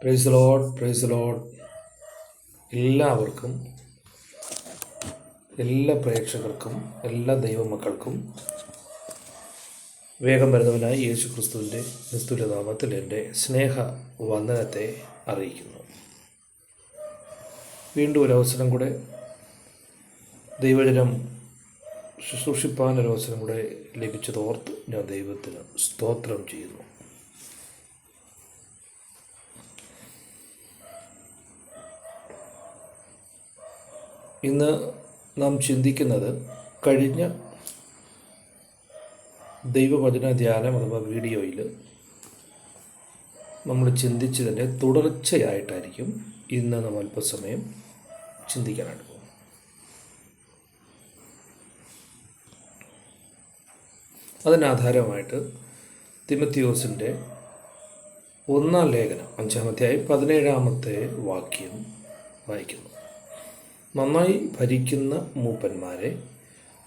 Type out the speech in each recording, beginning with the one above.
Price load, price load. എല്ലാവർക്കും, എല്ലാ പ്രേക്ഷകർക്കും, എല്ലാ ദൈവമക്കൾക്കും വേഗം വരുന്നവനായി യേശു ക്രിസ്തുവിൻ്റെ നിസ്തുല്യനാമത്തിൽ എൻ്റെ സ്നേഹ വന്ദനത്തെ അറിയിക്കുന്നു. വീണ്ടും ഒരവസരം കൂടെ ദൈവജനം ശുശ്രൂഷിപ്പാൻ ഒരവസരം കൂടെ ലഭിച്ചതോർത്ത് ഞാൻ ദൈവത്തിന് സ്തോത്രം ചെയ്യുന്നു. ഇന്ന് നാം ചിന്തിക്കുന്നത് കഴിഞ്ഞ ദൈവവചന ധ്യാനം അഥവാ വീഡിയോയിൽ നമ്മൾ ചിന്തിച്ചതിൻ്റെ തുടർച്ചയായിട്ടായിരിക്കും ഇന്ന് നമ്മൾ അല്പസമയം ചിന്തിക്കാനായിട്ട് പോകും. അതിനാധാരമായിട്ട് തിമത്തിയോസിൻ്റെ 1-ാം ലേഖനം 5-ാം അധ്യായം 17-ാമത്തെ വാക്യം വായിക്കുന്നു. നന്നായി ഭരിക്കുന്ന മൂപ്പന്മാരെ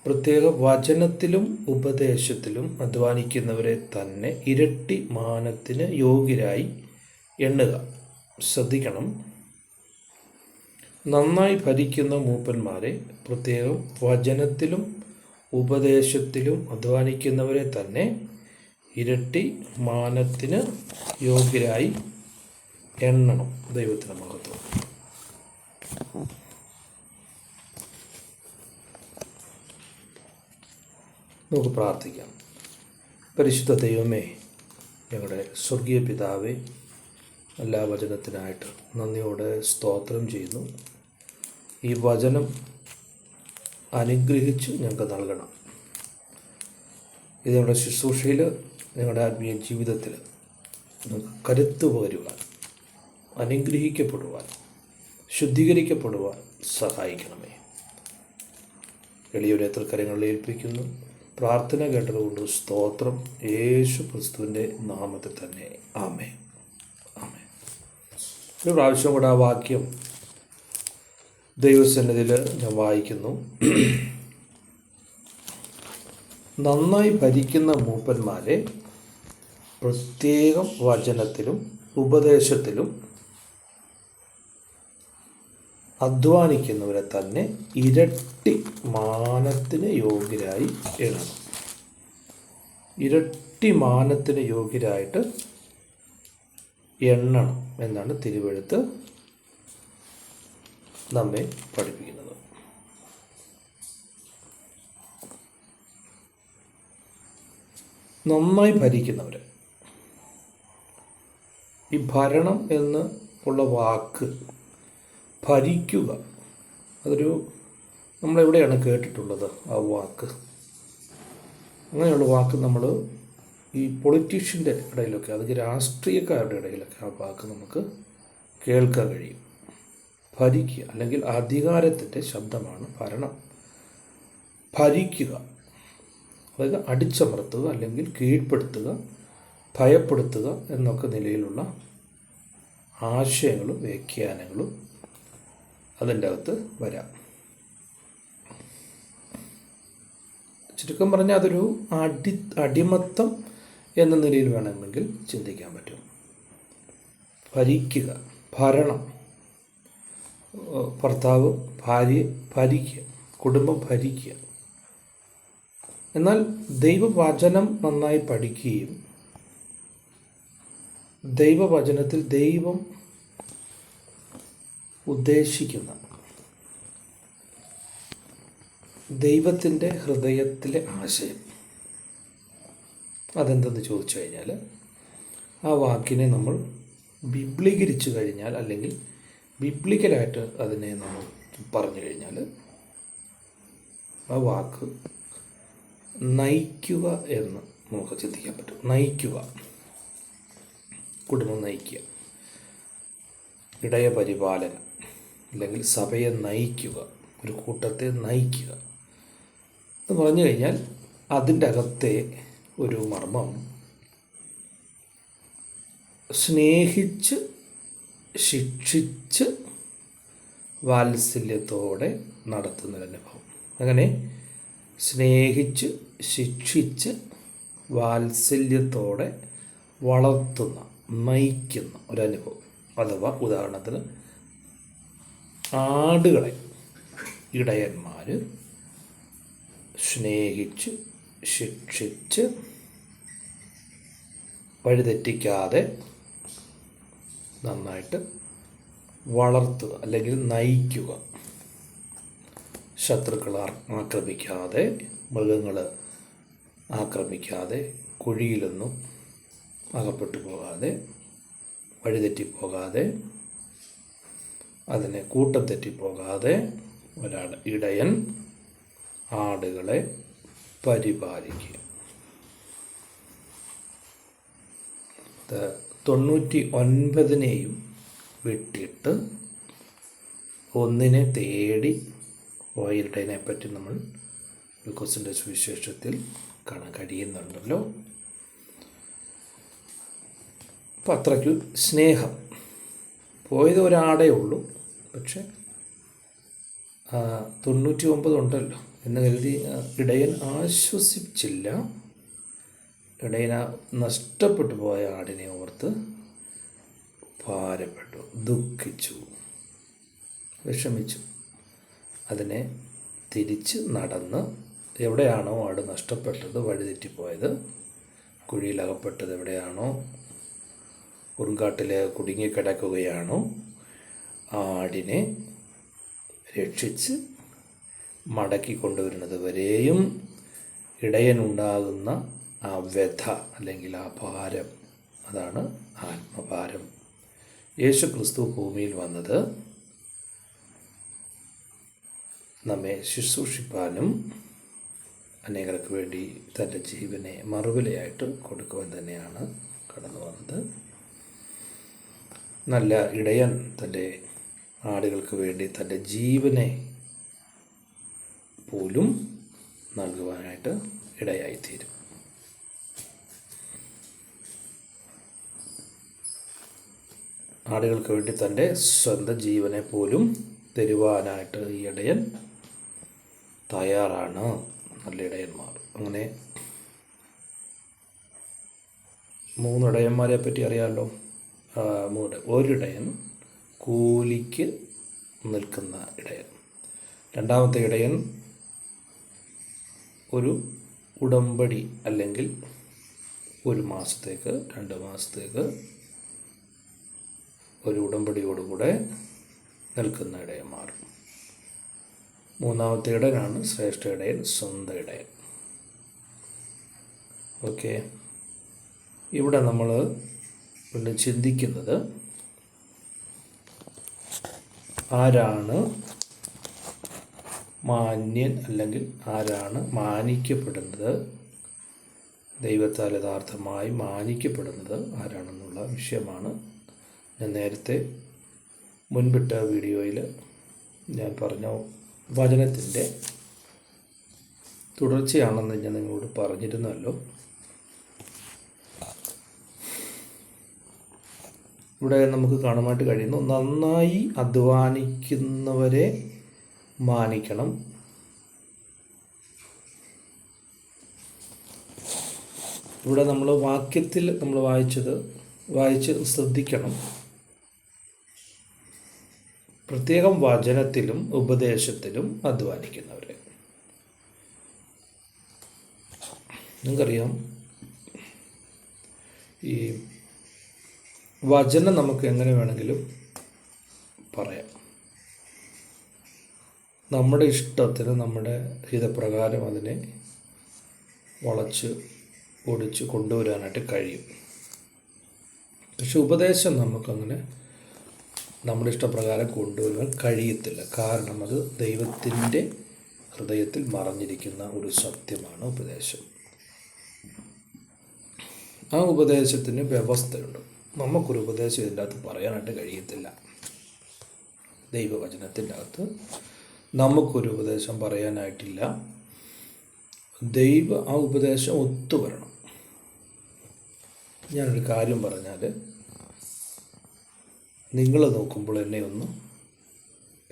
പ്രത്യേക വചനത്തിലും ഉപദേശത്തിലും അധ്വാനിക്കുന്നവരെ തന്നെ ഇരട്ടി മാനത്തിന് യോഗ്യരായി എണ്ണുക. ശ്രദ്ധിക്കണം, നന്നായി ഭരിക്കുന്ന മൂപ്പന്മാരെ പ്രത്യേകം വചനത്തിലും ഉപദേശത്തിലും അധ്വാനിക്കുന്നവരെ തന്നെ ഇരട്ടി മാനത്തിന് യോഗ്യരായി എണ്ണണം. ദൈവത്തിന് മഹത്വം. നമുക്ക് പ്രാർത്ഥിക്കാം. പരിശുദ്ധ ദൈവമേ, ഞങ്ങളുടെ സ്വർഗീയ പിതാവേ, എല്ലാ വചനത്തിനായിട്ട് നന്ദിയോടെ സ്തോത്രം ചെയ്യുന്നു. ഈ വചനം അനുഗ്രഹിച്ച് ഞങ്ങൾക്ക് നൽകണം. ഇത് ഞങ്ങളുടെ ശുശ്രൂഷയിൽ, ഞങ്ങളുടെ ആത്മീയ ജീവിതത്തിൽ ഞങ്ങൾക്ക് കരുത്ത് പകരുവാൻ, അനുഗ്രഹിക്കപ്പെടുവാൻ, ശുദ്ധീകരിക്കപ്പെടുവാൻ സഹായിക്കണമേ. എളിയൊരു തൃക്കരങ്ങളിൽ ഏൽപ്പിക്കുന്നു. പ്രാർത്ഥന കേട്ടതുകൊണ്ട് സ്തോത്രം. യേശു ക്രിസ്തുവിൻ്റെ നാമത്തിൽ തന്നെ ആമേൻ, ആമേൻ. ഒരു പ്രാവശ്യം കൂടെ ആ വാക്യം ദൈവസന്നിധിയിൽ ഞാൻ വായിക്കുന്നു. നന്നായി ഭരിക്കുന്ന മൂപ്പന്മാരെ പ്രത്യേകം വചനത്തിലും ഉപദേശത്തിലും അധ്വാനിക്കുന്നവരെ തന്നെ ഇരട്ടി മാനത്തിന് യോഗ്യരായി എണ്ണണം. ഇരട്ടി മാനത്തിന് യോഗ്യരായിട്ട് എണ്ണണം എന്നാണ് തിരുവെഴുത്ത് നമ്മെ പഠിപ്പിക്കുന്നത്. നന്നായി ഭരിക്കുന്നവരെ, ഈ ഭരണം എന്ന് ഉള്ള വാക്ക്, ഭരിക്കുക, അതൊരു നമ്മളെവിടെയാണ് കേട്ടിട്ടുള്ളത് ആ വാക്ക്? അങ്ങനെയുള്ള വാക്ക് നമ്മൾ ഈ പൊളിറ്റീഷ്യൻ്റെ ഇടയിലൊക്കെ, അതൊക്കെ രാഷ്ട്രീയക്കാരുടെ ഇടയിലൊക്കെ ആ വാക്ക് നമുക്ക് കേൾക്കാൻ കഴിയും. ഭരിക്കുക അല്ലെങ്കിൽ അധികാരത്തിൻ്റെ ശബ്ദമാണ് ഭരണം. ഭരിക്കുക, അതായത് അടിച്ചമർത്തുക അല്ലെങ്കിൽ കീഴ്പ്പെടുത്തുക, ഭയപ്പെടുത്തുക എന്നൊക്കെ നിലയിലുള്ള ആശയങ്ങളും വ്യാഖ്യാനങ്ങളും അതിൻ്റെ അകത്ത് വരാം. ചുരുക്കം പറഞ്ഞാൽ അതൊരു അടിമത്തം എന്ന നിലയിൽ വേണമെങ്കിൽ ചിന്തിക്കാൻ പറ്റും. ഭരിക്കുക, ഭരണം, ഭർത്താവ് ഭാര്യയെ ഭരിക്കുക, കുടുംബം ഭരിക്കുക. എന്നാൽ ദൈവവചനം നന്നായി പഠിക്കുകയും ദൈവവചനത്തിൽ ദൈവം ഉദ്ദേശിക്കുന്ന ദൈവത്തിൻ്റെ ഹൃദയത്തിലെ ആശയം അതെന്തെന്ന് ചോദിച്ചു കഴിഞ്ഞാൽ, ആ വാക്കിനെ നമ്മൾ ബിബ്ലീകരിച്ചു കഴിഞ്ഞാൽ, അല്ലെങ്കിൽ ബിബ്ലിക്കലായിട്ട് അതിനെ നമ്മൾ പറഞ്ഞു കഴിഞ്ഞാൽ, ആ വാക്ക് നയിക്കുക എന്ന് നമുക്ക് ചിന്തിക്കാൻ പറ്റും. നയിക്കുക, കുടുംബം നയിക്കുക, ഇടയ പരിപാലനം, അല്ലെങ്കിൽ സഭയെ നയിക്കുക, ഒരു കൂട്ടത്തെ നയിക്കുക എന്ന് പറഞ്ഞു കഴിഞ്ഞാൽ അതിൻ്റെ അകത്തെ ഒരു മർമ്മം സ്നേഹിച്ച് ശിക്ഷിച്ച് വാത്സല്യത്തോടെ നടത്തുന്നൊരനുഭവം. അങ്ങനെ സ്നേഹിച്ച് ശിക്ഷിച്ച് വാത്സല്യത്തോടെ വളർത്തുന്ന, നയിക്കുന്ന ഒരനുഭവം. അഥവാ ഉദാഹരണത്തിന് ആടുകളെ ഇടയന്മാർ സ്നേഹിച്ച് ശിക്ഷിച്ച് വഴിതെറ്റിക്കാതെ നന്നായിട്ട് വളർത്തുക അല്ലെങ്കിൽ നയിക്കുക. ശത്രുക്കൾ ആക്രമിക്കാതെ, മൃഗങ്ങൾ ആക്രമിക്കാതെ, കുഴിയിലൊന്നും അകപ്പെട്ടു പോകാതെ, വഴിതെറ്റിപ്പോകാതെ, അതിനെ കൂട്ടം തെറ്റിപ്പോകാതെ ഒരാൾ ഇടയൻ ആടുകളെ പരിപാലിക്കുക. 99 വിട്ടിട്ട് ഒന്നിനെ തേടി പോയിട്ടതിനെ പറ്റി നമ്മൾ ലൂക്കോസിൻ്റെ സുവിശേഷത്തിൽ കാണാൻ കഴിയുന്നുണ്ടല്ലോ. അപ്പം അത്രയ്ക്ക് സ്നേഹം. പോയത് ഒരാടേ ഉള്ളൂ, പക്ഷെ 99 ഉണ്ടല്ലോ എന്ന് കരുതി ഇടയൻ ആശ്വസിച്ചില്ല. ഇടയൻ നഷ്ടപ്പെട്ടു പോയ ആടിനെ ഓർത്ത് ഭാരപ്പെട്ടു, ദുഃഖിച്ചു, വിഷമിച്ചു. അതിനെ തിരിച്ച് നടന്ന് എവിടെയാണോ ആട് നഷ്ടപ്പെട്ടത്, വഴിതെറ്റിപ്പോയത്, കുഴിയിലകപ്പെട്ടത് എവിടെയാണോ, ഉറുങ്കാട്ടിൽ കുടുങ്ങിക്കിടക്കുകയാണോ, ആടിനെ രക്ഷിച്ച് മടക്കി കൊണ്ടുവരുന്നത് വരെയും ഇടയനുണ്ടാകുന്ന ആ വ്യഥ അല്ലെങ്കിൽ ആ ഭാരം, അതാണ് ആത്മഭാരം. യേശു ക്രിസ്തു ഭൂമിയിൽ വന്നത് നമ്മെ ശുശ്രൂഷിപ്പാനും അനേകർക്ക് വേണ്ടി തൻ്റെ ജീവനെ മറുവിലയായിട്ട് കൊടുക്കുവാൻ തന്നെയാണ് കടന്നു വന്നത്. നല്ല ഇടയൻ തൻ്റെ ആടുകൾക്ക് വേണ്ടി തൻ്റെ ജീവനെ പോലും നൽകുവാനായിട്ട് ഇടയായിത്തീരും. ആടുകൾക്ക് വേണ്ടി തൻ്റെ സ്വന്തം ജീവനെ പോലും തരുവാനായിട്ട് ഈ ഇടയൻ തയ്യാറാണ്. നല്ല ഇടയന്മാർ. അങ്ങനെ 3 ഇടയന്മാരെ പറ്റി അറിയാമല്ലോ. ഒരിടയൻ കൂലിക്ക് നിൽക്കുന്ന ഇടയൻ. രണ്ടാമത്തെ ഇടയൻ ഒരു ഉടമ്പടി അല്ലെങ്കിൽ 1 മാസത്തേക്ക് 2 മാസത്തേക്ക് ഒരു ഉടമ്പടിയോടുകൂടെ നിൽക്കുന്ന ഇടയന്മാർ. മൂന്നാമത്തെ ഇടയനാണ് ശ്രേഷ്ഠ ഇടയൻ, സ്വന്തം ഇടയൻ. ഓക്കെ, ഇവിടെ നമ്മൾ വീണ്ടും ചിന്തിക്കുന്നത് ആരാണ് മാന്യൻ അല്ലെങ്കിൽ ആരാണ് മാനിക്കപ്പെടുന്നത്, ദൈവത്താൽ യഥാർത്ഥമായി മാനിക്കപ്പെടുന്നത് ആരാണെന്നുള്ള വിഷയമാണ്. ഞാൻ നേരത്തെ മുൻപിട്ട വീഡിയോയിൽ ഞാൻ പറഞ്ഞ വചനത്തിൻ്റെ തുടർച്ചയാണെന്ന് ഞാൻ നിങ്ങളോട് പറഞ്ഞിരുന്നല്ലോ. ഇവിടെ നമുക്ക് കാണുവാനായിട്ട് കഴിയുന്നു, നന്നായി അധ്വാനിക്കുന്നവരെ മാനിക്കണം. ഇവിടെ നമ്മൾ വാക്യത്തിൽ നമ്മൾ വായിച്ച് ശ്രദ്ധിക്കണം. പ്രത്യേകം വചനത്തിലും ഉപദേശത്തിലും അധ്വാനിക്കുന്നവരെ. നിങ്ങൾക്കറിയാം, ഈ വചനം നമുക്ക് എങ്ങനെ വേണമെങ്കിലും പറയാം. നമ്മുടെ ഇഷ്ടത്തിന്, നമ്മുടെ ഹിതപ്രകാരം അതിനെ വളച്ച് ഒടിച്ച് കൊണ്ടുവരാനായിട്ട് കഴിയും. പക്ഷെ ഉപദേശം നമുക്കങ്ങനെ നമ്മുടെ ഇഷ്ടപ്രകാരം കൊണ്ടുവരുവാൻ കഴിയത്തില്ല. കാരണം അത് ദൈവത്തിൻ്റെ ഹൃദയത്തിൽ മറഞ്ഞിരിക്കുന്ന ഒരു സത്യമാണ് ഉപദേശം. ആ ഉപദേശത്തിന് വ്യവസ്ഥയുണ്ട്. നമുക്കൊരു ഉപദേശം ഇതിൻ്റെ അകത്ത് പറയാനായിട്ട് കഴിയത്തില്ല. ദൈവവചനത്തിൻ്റെ അകത്ത് നമുക്കൊരു ഉപദേശം പറയാനായിട്ടില്ല. ആ ഉപദേശം ഒത്തുവരണം. ഞാനൊരു കാര്യം പറഞ്ഞാൽ നിങ്ങൾ നോക്കുമ്പോൾ എന്നെ ഒന്ന്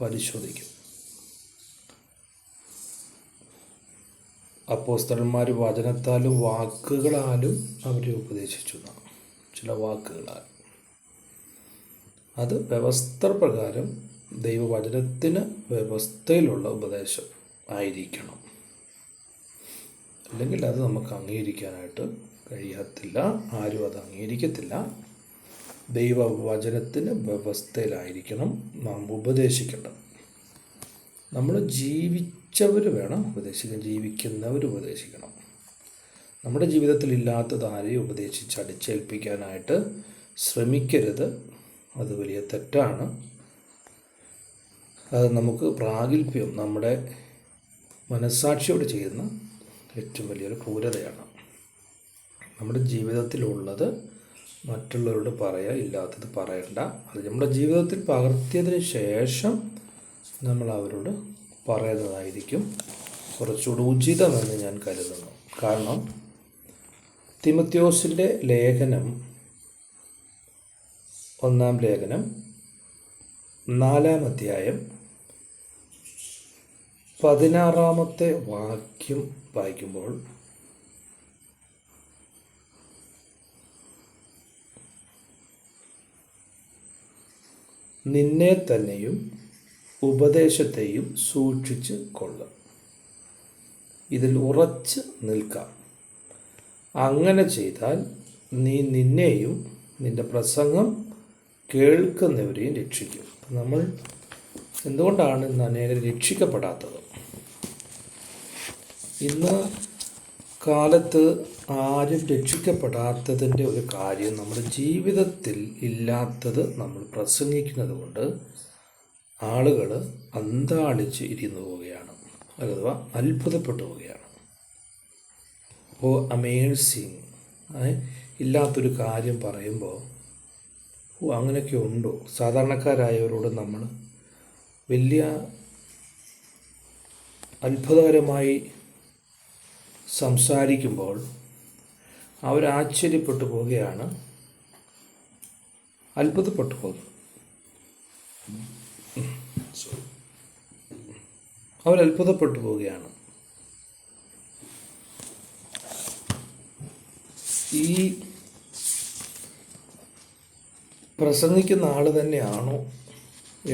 പരിശോധിക്കും. അപ്പോസ്തലന്മാർ വചനത്താലും വാക്കുകളാലും അവരെ ഉപദേശിച്ചു. ചില വാക്കുകളാൽ അത് വ്യവസ്ഥ പ്രകാരം ദൈവവചനത്തിന് വ്യവസ്ഥയിലുള്ള ഉപദേശം ആയിരിക്കണം. അല്ലെങ്കിൽ അത് നമുക്ക് അംഗീകരിക്കാനായിട്ട് കഴിയത്തില്ല. ആരും അത് അംഗീകരിക്കത്തില്ല. ദൈവവചനത്തിന് വ്യവസ്ഥയിലായിരിക്കണം നാം ഉപദേശിക്കേണ്ടത്. നമ്മൾ ജീവിച്ചവർ വേണം ഉപദേശിക്കാൻ, ജീവിക്കുന്നവർ ഉപദേശിക്കണം. നമ്മുടെ ജീവിതത്തിൽ ഇല്ലാത്തത് ആരെയും ഉപദേശിച്ച് അടിച്ചേൽപ്പിക്കാനായിട്ട് ശ്രമിക്കരുത്. അത് വലിയ തെറ്റാണ്. അത് നമുക്ക് പ്രാഗൽഭ്യം, നമ്മുടെ മനസ്സാക്ഷിയോട് ചെയ്യുന്ന ഏറ്റവും വലിയൊരു ക്രൂരതയാണ്. നമ്മുടെ ജീവിതത്തിലുള്ളത് മറ്റുള്ളവരോട് പറയുക, ഇല്ലാത്തത് പറയണ്ട. അത് നമ്മുടെ ജീവിതത്തിൽ പകർത്തിയതിന് ശേഷം നമ്മൾ അവരോട് പറയുന്നതായിരിക്കും കുറച്ചുകൂടി ഉചിതമെന്ന് ഞാൻ കരുതുന്നു. കാരണം തിമോഥെയോസിൻ്റെ ലേഖനം, 1-ാം ലേഖനം 4-ാം അധ്യായം 16-ാമത്തെ വാക്യം വായിക്കുമ്പോൾ നിന്നെ തന്നെയും ഉപദേശത്തെയും സൂക്ഷിച്ച് കൊള്ളുക, ഇതിൽ ഉറച്ച് നിൽക്കാം. അങ്ങനെ ചെയ്താൽ നീ നിന്നെയും നിൻ്റെ പ്രസംഗം കേൾക്കുന്നവരെയും രക്ഷിക്കും. നമ്മൾ എന്തുകൊണ്ടാണ് ഇന്ന് അനേകം രക്ഷിക്കപ്പെടാത്തത്? ഇന്ന് കാലത്ത് ആരും രക്ഷിക്കപ്പെടാത്തതിൻ്റെ ഒരു കാര്യം നമ്മുടെ ജീവിതത്തിൽ ഇല്ലാത്തത് നമ്മൾ പ്രസംഗിക്കുന്നത് കൊണ്ട് ആളുകൾ അന്താളിച്ച് ഇരുന്നു പോവുകയാണ്, അഥവാ അത്ഭുതപ്പെട്ടു പോവുകയാണ്. അമേസിങ്, ഇല്ലാത്തൊരു കാര്യം പറയുമ്പോൾ അങ്ങനെയൊക്കെ ഉണ്ടോ? സാധാരണക്കാരായവരോട് നമ്മൾ വലിയ അത്ഭുതകരമായി സംസാരിക്കുമ്പോൾ അവരാശ്ചര്യപ്പെട്ടു പോവുകയാണ്, അത്ഭുതപ്പെട്ടു പോകുന്നു. അവരത്ഭുതപ്പെട്ടു പോവുകയാണ്. ഈ പ്രസംഗിക്കുന്ന ആൾ തന്നെയാണോ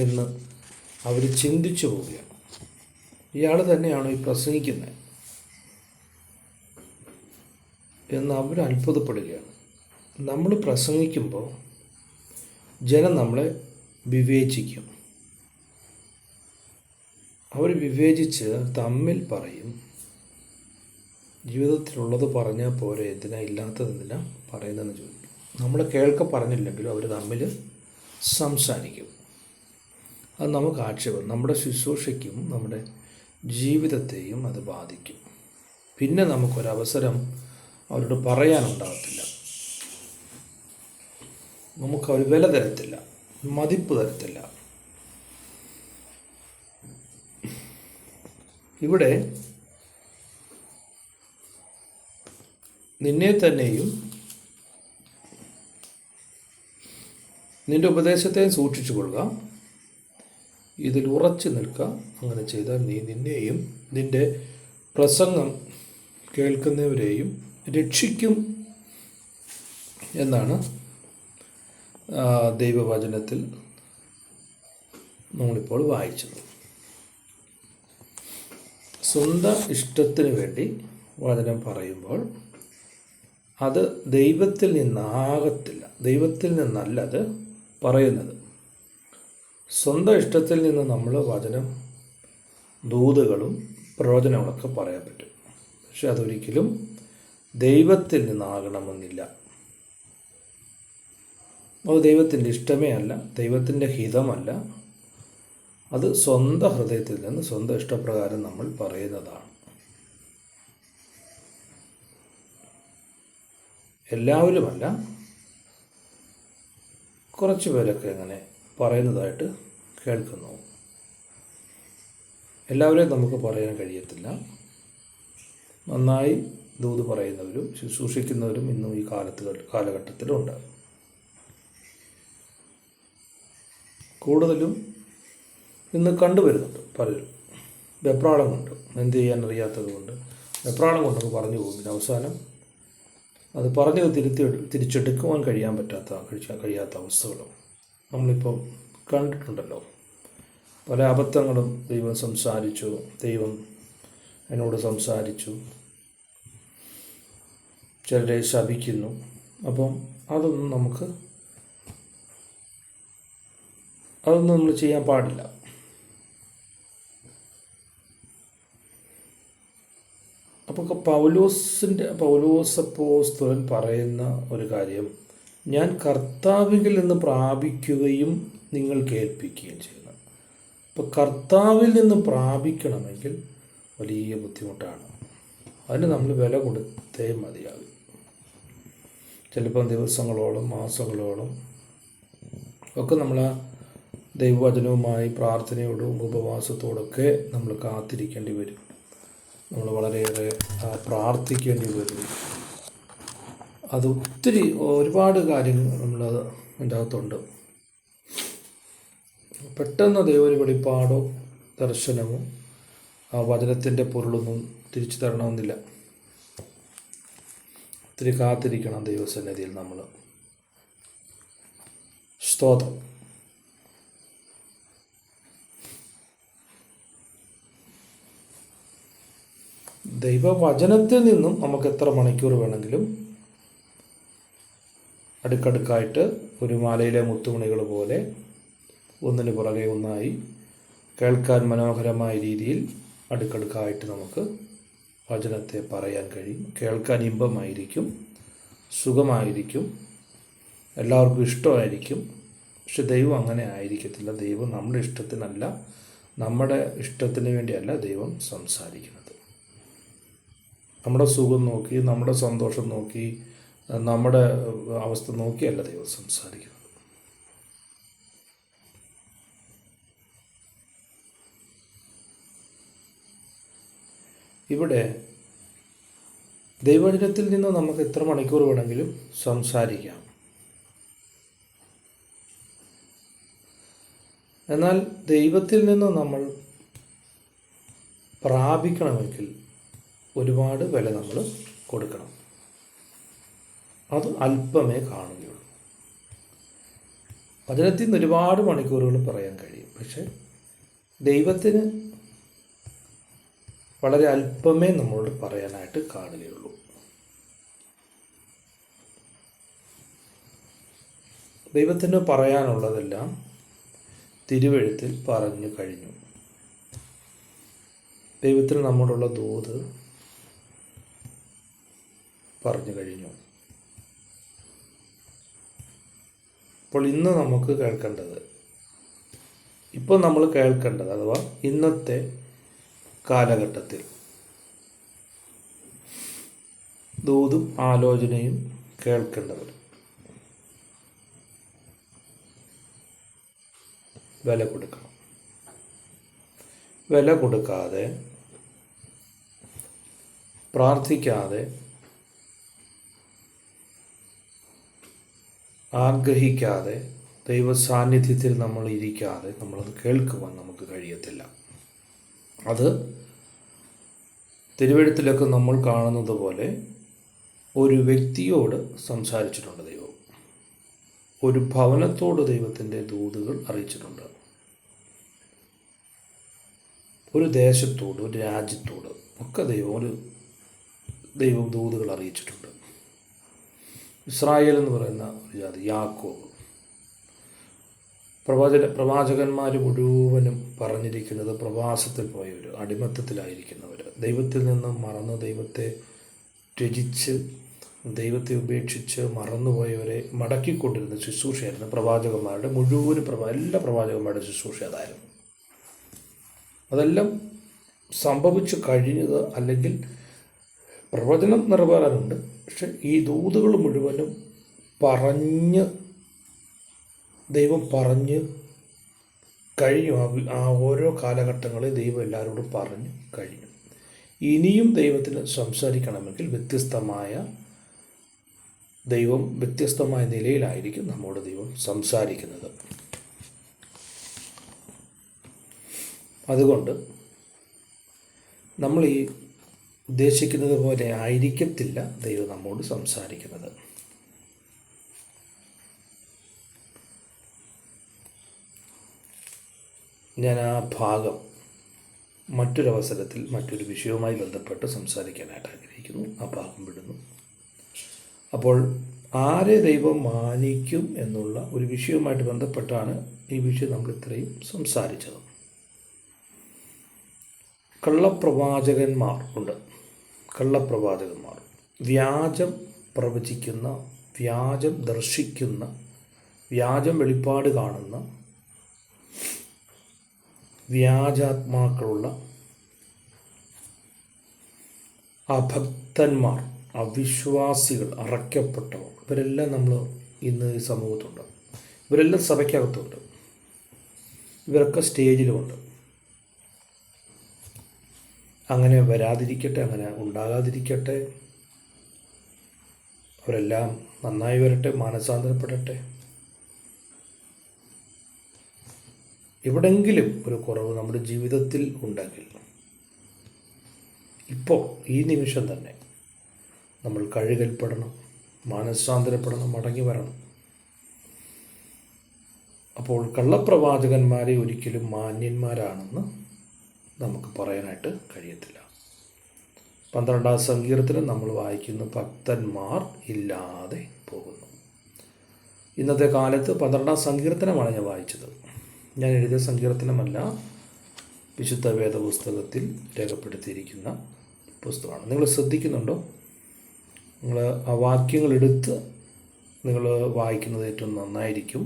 എന്ന് അവർ ചിന്തിച്ചു പോവുകയാണ്. ഇയാൾ തന്നെയാണോ ഈ പ്രസംഗിക്കുന്നത് എന്ന് അവർ അത്ഭുതപ്പെടുകയാണ്. നമ്മൾ പ്രസംഗിക്കുമ്പോൾ ജനം നമ്മളെ വിവേചിക്കും. അവർ വിവേചിച്ച് തമ്മിൽ പറയും, ജീവിതത്തിലുള്ളത് പറഞ്ഞാൽ പോരെ, എന്തിനാ ഇല്ലാത്തതെന്തിനാ പറയുന്നതെന്ന് ചോദിക്കും. നമ്മൾ കേൾക്ക പറഞ്ഞില്ലെങ്കിലും അവർ തമ്മിൽ സംസാരിക്കും. അത് നമുക്ക് ആക്ഷേപം, നമ്മുടെ ശുശ്രൂഷയ്ക്കും നമ്മുടെ ജീവിതത്തെയും അത് ബാധിക്കും. പിന്നെ നമുക്കൊരവസരം അവരോട് പറയാനുണ്ടാകത്തില്ല. നമുക്കവർ വില തരത്തില്ല, മതിപ്പ് തരത്തില്ല. ഇവിടെ നിന്നെ തന്നെയും നിൻ്റെ ഉപദേശത്തെയും സൂക്ഷിച്ചു കൊള്ളുക, ഇതിൽ ഉറച്ചു നിൽക്കുക. അങ്ങനെ ചെയ്താൽ നീ നിന്നെയും നിൻ്റെ പ്രസംഗം കേൾക്കുന്നവരെയും രക്ഷിക്കും എന്നാണ് ദൈവവചനത്തിൽ നമ്മളിപ്പോൾ വായിച്ചത്. സ്വന്തം ഇഷ്ടത്തിന് വേണ്ടി വചനം പറയുമ്പോൾ അത് ദൈവത്തിൽ നിന്നാകത്തില്ല, ദൈവത്തിൽ നിന്നല്ല അത് പറയുന്നത്. സ്വന്തം ഇഷ്ടത്തിൽ നിന്ന് നമ്മൾ വചനം, ദൂതുകളും പ്രവചനങ്ങളൊക്കെ പറയാൻ പറ്റും. പക്ഷെ അതൊരിക്കലും ദൈവത്തിൽ നിന്നാകണമെന്നില്ല. അത് ദൈവത്തിൻ്റെ ഇഷ്ടമേ അല്ല, ദൈവത്തിൻ്റെ ഹിതമല്ല. അത് സ്വന്തം ഹൃദയത്തിൽ നിന്ന് സ്വന്തം ഇഷ്ടപ്രകാരം നമ്മൾ പറയുന്നതാണ്. എല്ലാവരുമല്ല, കുറച്ച് പേരൊക്കെ അങ്ങനെ പറയുന്നതായിട്ട് കേൾക്കുന്നു. എല്ലാവരെയും നമുക്ക് പറയാൻ കഴിയത്തില്ല. നന്നായി ദൂത് പറയുന്നവരും ശുശ്രൂഷിക്കുന്നവരും ഇന്നും ഈ കാലഘട്ടത്തിലുണ്ട്. കൂടുതലും ഇന്ന് കണ്ടുവരുന്നുണ്ട്. പലരും വെപ്രാളം കൊണ്ട്, എന്ത് ചെയ്യാൻ അറിയാത്തത് കൊണ്ട് വെപ്രാളം കൊണ്ടൊക്കെ പറഞ്ഞു പോകും. പിന്നെ അവസാനം അത് പറഞ്ഞത് തിരിച്ചെടുക്കുവാൻ കഴിയാത്ത അവസ്ഥകളും. നമ്മളിപ്പം കണ്ടിട്ടുണ്ടല്ലോ. പല അബദ്ധങ്ങളും ദൈവം സംസാരിച്ചു, ദൈവം എന്നോട് സംസാരിച്ചു, ചിലരെ ശപിക്കുന്നു. അപ്പം അതൊന്നും നമ്മൾ ചെയ്യാൻ പാടില്ല. അപ്പോൾ പൗലോസ് അപ്പോസ്തലൻ പറയുന്ന ഒരു കാര്യം, ഞാൻ കർത്താവിൽ നിന്ന് പ്രാപിക്കുകയും നിങ്ങൾ കേൾപ്പിക്കുകയും ചെയ്യുന്നു. അപ്പോൾ കർത്താവിൽ നിന്ന് പ്രാപിക്കണമെങ്കിൽ വലിയ ബുദ്ധിമുട്ടാണ്. അതിന് നമ്മൾ വില കൊടുത്തേ മതിയാകും. ചിലപ്പം ദിവസങ്ങളോളം മാസങ്ങളോളം ഒക്കെ നമ്മൾ ദൈവവചനവുമായി പ്രാർത്ഥനയോടും ഉപവാസത്തോടൊക്കെ നമ്മൾ കാത്തിരിക്കേണ്ടി വരും. നമ്മൾ വളരെയേറെ പ്രാർത്ഥിക്കേണ്ടി വരും. അത് ഒരുപാട് കാര്യങ്ങൾ നമ്മൾ അതിൻ്റെ അകത്തുണ്ട്. പെട്ടെന്ന് ദൈവം വെളിപ്പാടോ ദർശനമോ ആ വചനത്തിൻ്റെ പൊരുളൊന്നും തിരിച്ചു തരണമെന്നില്ല. ഒത്തിരി കാത്തിരിക്കണം ദൈവസന്നിധിയിൽ നമ്മൾ. സ്തോത്രം. ദൈവവചനത്തിൽ നിന്നും നമുക്ക് എത്ര മണിക്കൂർ വേണമെങ്കിലും അടുക്കടുക്കായിട്ട് ഒരു മാലയിലെ മുത്തുമണികൾ പോലെ ഒന്നിന് പുറകെ ഒന്നായി കേൾക്കാൻ മനോഹരമായ രീതിയിൽ അടുക്കടുക്കായിട്ട് നമുക്ക് വചനത്തെ പറയാൻ കഴിയും. കേൾക്കാൻ ഇമ്പമായിരിക്കും, സുഖമായിരിക്കും, എല്ലാവർക്കും ഇഷ്ടമായിരിക്കും. പക്ഷെ ദൈവം അങ്ങനെ ആയിരിക്കത്തില്ല. ദൈവം നമ്മുടെ ഇഷ്ടത്തിനല്ല, നമ്മുടെ ഇഷ്ടത്തിന് വേണ്ടിയല്ല ദൈവം സംസാരിക്കുന്നത്. നമ്മുടെ സുഖം നോക്കി, നമ്മുടെ സന്തോഷം നോക്കി, നമ്മുടെ അവസ്ഥ നോക്കിയല്ല ദൈവം സംസാരിക്കുന്നത്. ഇവിടെ ദൈവവചനത്തിൽ നിന്ന് നമുക്ക് എത്ര മണിക്കൂർ വേണമെങ്കിലും സംസാരിക്കാം. എന്നാൽ ദൈവത്തിൽ നിന്ന് നമ്മൾ പ്രാപിക്കണമെങ്കിൽ ഒരുപാട് വില നമ്മൾ കൊടുക്കണം. അത് അല്പമേ കാണുകയുള്ളൂ. വചനത്തിൽ നിന്ന് ഒരുപാട് മണിക്കൂറുകൾ പറയാൻ കഴിയും. പക്ഷെ ദൈവത്തിന് വളരെ അല്പമേ നമ്മളോട് പറയാനായിട്ട് കാണുകയുള്ളൂ. ദൈവത്തിന് പറയാനുള്ളതെല്ലാം തിരുവെഴുത്തിൽ പറഞ്ഞു കഴിഞ്ഞു. ദൈവത്തിന് നമ്മോടുള്ള ദൂത് പറഞ്ഞു കഴിഞ്ഞു. അപ്പോൾ ഇന്ന് നമുക്ക് ഇപ്പോൾ നമ്മൾ കേൾക്കേണ്ടത് അഥവാ ഇന്നത്തെ കാലഘട്ടത്തിൽ ദൂതും ആലോചനയും കേൾക്കേണ്ടവർ വില കൊടുക്കണം. വില കൊടുക്കാതെ, പ്രാർത്ഥിക്കാതെ, ആഗ്രഹിക്കാതെ, ദൈവ സാന്നിധ്യത്തിൽ നമ്മൾ ഇരിക്കാതെ നമ്മളത് കേൾക്കുവാൻ നമുക്ക് കഴിയത്തില്ല. അത് തിരുവെഴുത്തിലൊക്കെ നമ്മൾ കാണുന്നത് പോലെ ഒരു വ്യക്തിയോട് സംസാരിച്ചിട്ടുണ്ട് ദൈവം. ഒരു ഭവനത്തോട് ദൈവത്തിൻ്റെ ദൂതുകൾ അറിയിച്ചിട്ടുണ്ട്. ഒരു ദേശത്തോട്, ഒരു രാജ്യത്തോട് ഒക്കെ ദൈവം ദൂതുകൾ അറിയിച്ചിട്ടുണ്ട്. ഇസ്രായേൽ എന്ന് പറയുന്ന ഒരു ജാതി, യാക്കോബ്, പ്രവാചകന്മാർ മുഴുവനും പറഞ്ഞിരിക്കുന്നത് പ്രവാസത്തിൽ പോയവർ, അടിമത്തത്തിലായിരിക്കുന്നവർ, ദൈവത്തിൽ നിന്ന് മറന്ന് ദൈവത്തെ ത്യജിച്ച് ദൈവത്തെ ഉപേക്ഷിച്ച് മറന്നുപോയവരെ മടക്കിക്കൊണ്ടിരുന്ന ശുശ്രൂഷയായിരുന്നു പ്രവാചകന്മാരുടെ എല്ലാ പ്രവാചകന്മാരുടെ ശുശ്രൂഷ അതായിരുന്നു. അതെല്ലാം സംഭവിച്ചു കഴിഞ്ഞത്, അല്ലെങ്കിൽ പ്രവചനം നിറവേറാനുണ്ട്. പക്ഷെ ഈ ദൂതുകൾ മുഴുവനും ദൈവം പറഞ്ഞ് കഴിഞ്ഞു. ആ ഓരോ കാലഘട്ടങ്ങളിൽ ദൈവം എല്ലാവരോടും പറഞ്ഞു കഴിഞ്ഞു. ഇനിയും ദൈവത്തിന് സംസാരിക്കണമെങ്കിൽ വ്യത്യസ്തമായ നിലയിലായിരിക്കും നമ്മോട് ദൈവം സംസാരിക്കുന്നത്. അതുകൊണ്ട് നമ്മൾ ഈ ഉദ്ദേശിക്കുന്നത് പോലെ ആയിരിക്കത്തില്ല ദൈവം നമ്മോട് സംസാരിക്കുന്നത്. ഞാൻ ആ ഭാഗം മറ്റൊരവസരത്തിൽ മറ്റൊരു വിഷയവുമായി ബന്ധപ്പെട്ട് സംസാരിക്കാനായിട്ട് ആഗ്രഹിക്കുന്നു. ആ ഭാഗം വിടുന്നു. അപ്പോൾ ആരെ ദൈവം മാനിക്കും എന്നുള്ള ഒരു വിഷയവുമായിട്ട് ബന്ധപ്പെട്ടാണ് ഈ വിഷയം നമ്മൾ ഇത്രയും സംസാരിച്ചത്. കള്ളപ്രവാചകന്മാർ ഉണ്ട്. കള്ളപ്രവാചകന്മാർ വ്യാജം പ്രവചിക്കുന്ന, വ്യാജം ദർശിക്കുന്ന, വ്യാജം വെളിപ്പാട് കാണുന്ന, വ്യാജാത്മാക്കളുള്ള അഭക്തന്മാർ, അവിശ്വാസികൾ, അറയ്ക്കപ്പെട്ടവർ, ഇവരെല്ലാം നമ്മൾ ഇന്ന് ഈ സമൂഹത്തുണ്ട്. ഇവരെല്ലാം സഭയ്ക്കകത്തുണ്ട്. ഇവരൊക്കെ സ്റ്റേജിലുമുണ്ട്. അങ്ങനെ വരാതിരിക്കട്ടെ, അങ്ങനെ ഉണ്ടാകാതിരിക്കട്ടെ. അവരെല്ലാം നന്നായി വരട്ടെ, മാനസാന്തരപ്പെടട്ടെ. എവിടെങ്കിലും ഒരു കുറവ് നമ്മുടെ ജീവിതത്തിൽ ഉണ്ടെങ്കിൽ ഇപ്പോൾ ഈ നിമിഷം തന്നെ നമ്മൾ കഴുകൽപ്പെടണം, മാനസാന്തരപ്പെടണം, മടങ്ങി വരണം. അപ്പോൾ കള്ളപ്രവാചകന്മാരെ ഒരിക്കലും മാന്യന്മാരാണെന്ന് നമുക്ക് പറയാനായിട്ട് കഴിയത്തില്ല. 12-ാം സങ്കീർത്തനം നമ്മൾ വായിക്കുന്ന ഭക്തന്മാർ ഇല്ലാതെ പോകുന്നു. ഇന്നത്തെ കാലത്ത് 12-ാം സങ്കീർത്തനമാണ് ഞാൻ വായിച്ചത്. ഞാൻ എഴുതിയ സങ്കീർത്തനമല്ല, വിശുദ്ധ വേദപുസ്തകത്തിൽ രേഖപ്പെടുത്തിയിരിക്കുന്ന പുസ്തകമാണ്. നിങ്ങൾ ശ്രദ്ധിക്കുന്നുണ്ടോ? നിങ്ങൾ ആ വാക്യങ്ങളെടുത്ത് നിങ്ങൾ വായിക്കുന്നത് ഏറ്റവും നന്നായിരിക്കും.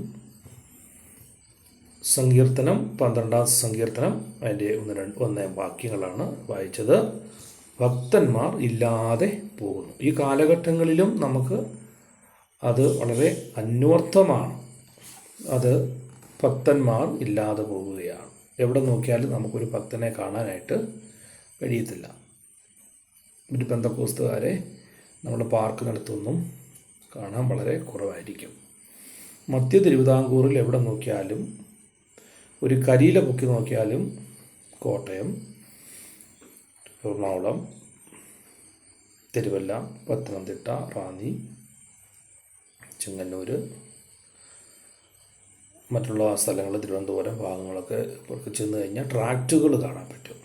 സങ്കീർത്തനം 12-ാം സങ്കീർത്തനം അതിൻ്റെ 1 വാക്യങ്ങളാണ് വായിച്ചത്. ഭക്തന്മാർ ഇല്ലാതെ പോകുന്നു. ഈ കാലഘട്ടങ്ങളിലും നമുക്ക് അത് വളരെ അന്വർത്ഥമാണ്. അത് ഭക്തന്മാർ ഇല്ലാതെ പോവുകയാണ്. എവിടെ നോക്കിയാലും നമുക്കൊരു ഭക്തനെ കാണാനായിട്ട് കഴിയത്തില്ല. ഒരു പെന്തക്കോസ്തുകാരെ നമ്മുടെ പാർക്ക് നടത്തൊന്നും കാണാൻ വളരെ കുറവായിരിക്കും. മധ്യ തിരുവിതാംകൂറിൽ എവിടെ നോക്കിയാലും, ഒരു കരിയില പൊക്കി നോക്കിയാലും, കോട്ടയം, എറണാകുളം, തിരുവല്ല, പത്തനംതിട്ട, റാന്നി, ചെങ്ങന്നൂർ, മറ്റുള്ള സ്ഥലങ്ങൾ, തിരുവനന്തപുരം ഭാഗങ്ങളൊക്കെ ചെന്ന് കഴിഞ്ഞാൽ ട്രാക്റ്റുകൾ കാണാൻ പറ്റും.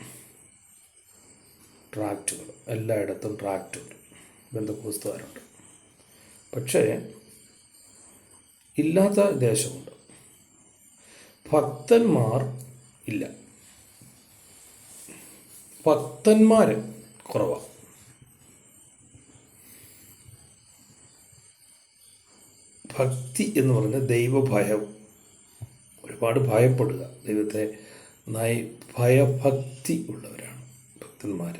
ട്രാക്റ്റുകൾ എല്ലായിടത്തും ട്രാക്റ്റുണ്ട്, ബന്ധുപുസ്തകരുണ്ട്. പക്ഷേ ഇല്ലാത്ത ദേശമുണ്ട്. ഭക്തന്മാർ ഇല്ല. ഭക്തന്മാർ കുറവാണ്. ഭക്തി എന്ന് പറഞ്ഞാൽ ദൈവഭയം, ഒരുപാട് ഭയപ്പെടുക, ദൈവത്തെ നന്നായി ഭയഭക്തി ഉള്ളവരാണ് ഭക്തന്മാർ.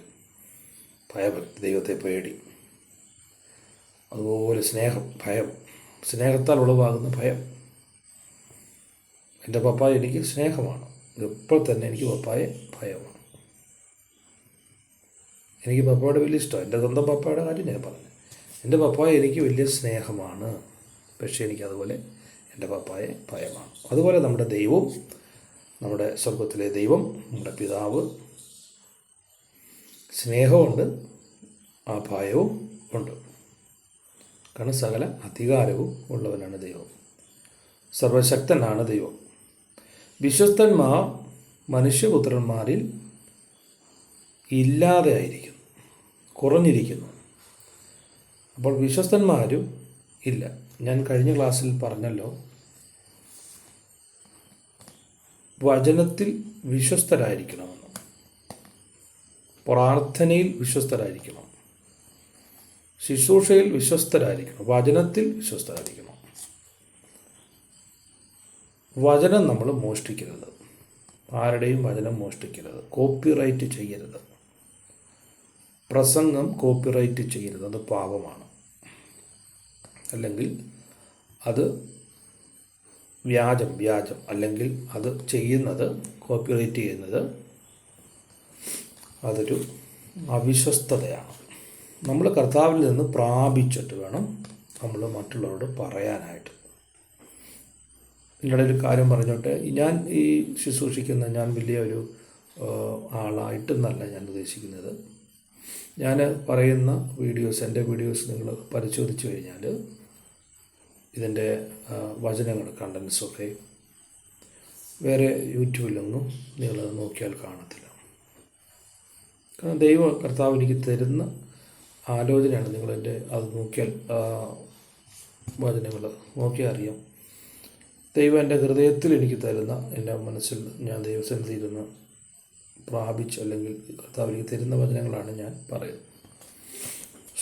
ഭയഭക്തി, ദൈവത്തെ പേടി, അതുപോലെ സ്നേഹം, ഭയം, സ്നേഹത്താൽ ഉളവാകുന്ന ഭയം. എൻ്റെ പപ്പായ എനിക്ക് സ്നേഹമാണ്, ഇപ്പോൾ തന്നെ എനിക്ക് പപ്പായെ ഭയമാണ്. എനിക്ക് പപ്പായുടെ വലിയ ഇഷ്ടമാണ്. എൻ്റെ സ്വന്തം പപ്പായുടെ കാര്യം ഞാൻ പറഞ്ഞു. എൻ്റെ പപ്പായ എനിക്ക് വലിയ സ്നേഹമാണ്, പക്ഷേ എനിക്കതുപോലെ എൻ്റെ പപ്പായെ ഭയമാണ്. അതുപോലെ നമ്മുടെ ദൈവവും, നമ്മുടെ സ്വർഗത്തിലെ ദൈവം, നമ്മുടെ പിതാവ്, സ്നേഹമുണ്ട്, ആ ഭയവും ഉണ്ട്. കാരണം സകല അധികാരവും ഉള്ളവനാണ് ദൈവം. സർവശക്തനാണ് ദൈവം. വിശ്വസ്തന്മാർ മനുഷ്യപുത്രന്മാരിൽ ഇല്ലാതെ ആയിരിക്കുന്നു, കുറഞ്ഞിരിക്കുന്നു. അപ്പോൾ വിശ്വസ്തന്മാരും ഇല്ല. ഞാൻ കഴിഞ്ഞ ക്ലാസ്സിൽ പറഞ്ഞല്ലോ, വചനത്തിൽ വിശ്വസ്തരായിരിക്കണമെന്ന്, പ്രാർത്ഥനയിൽ വിശ്വസ്തരായിരിക്കണം, ശുശ്രൂഷയിൽ വിശ്വസ്തരായിരിക്കണം, വചനത്തിൽ വിശ്വസ്തരായിരിക്കണം. വചനം നമ്മൾ മോഷ്ടിക്കരുത്. ആരുടെയും വചനം മോഷ്ടിക്കരുത്. കോപ്പിറൈറ്റ് ചെയ്യരുത്. പ്രസംഗം കോപ്പിറൈറ്റ് ചെയ്യരുത്. അത് പാപമാണ്. അല്ലെങ്കിൽ അത് വ്യാജം അല്ലെങ്കിൽ അത് ചെയ്യുന്നത്, കോപ്പിറൈറ്റ് ചെയ്യുന്നത് അതൊരു അവിശ്വസ്തതയാണ്. നമ്മൾ കർത്താവിൽ നിന്ന് പ്രാപിച്ചിട്ട് വേണം നമ്മൾ മറ്റുള്ളവരോട് പറയാനായിട്ട്. നിങ്ങളുടെ ഒരു കാര്യം പറഞ്ഞോട്ടെ, ഞാൻ ഈ ശുശ്രൂഷിക്കുന്ന ഞാൻ വലിയ ഒരു ആളായിട്ടെന്നല്ല ഞാൻ ഉദ്ദേശിക്കുന്നത്. ഞാൻ പറയുന്ന വീഡിയോസ്, എൻ്റെ വീഡിയോസ് നിങ്ങൾ പരിശോധിച്ച് കഴിഞ്ഞാൽ ഇതിൻ്റെ വചനങ്ങൾ, കണ്ടൻസൊക്കെ വേറെ യൂട്യൂബിലൊന്നും നിങ്ങളത് നോക്കിയാൽ കാണത്തില്ല. കാരണം കർത്താവ് എനിക്ക് തരുന്ന ആലോചനയാണ്. നിങ്ങളെൻ്റെ അത് നോക്കിയാൽ വചനങ്ങൾ നോക്കിയാൽ അറിയാം. ദൈവം എൻ്റെ ഹൃദയത്തിൽ എനിക്ക് തരുന്ന, എൻ്റെ മനസ്സിൽ ഞാൻ ദൈവസന്നിധിയിൽ നിന്ന് പ്രാപിച്ച് അല്ലെങ്കിൽ കർത്താവ് എനിക്ക് തരുന്ന വചനങ്ങളാണ് ഞാൻ പറയുന്നത്.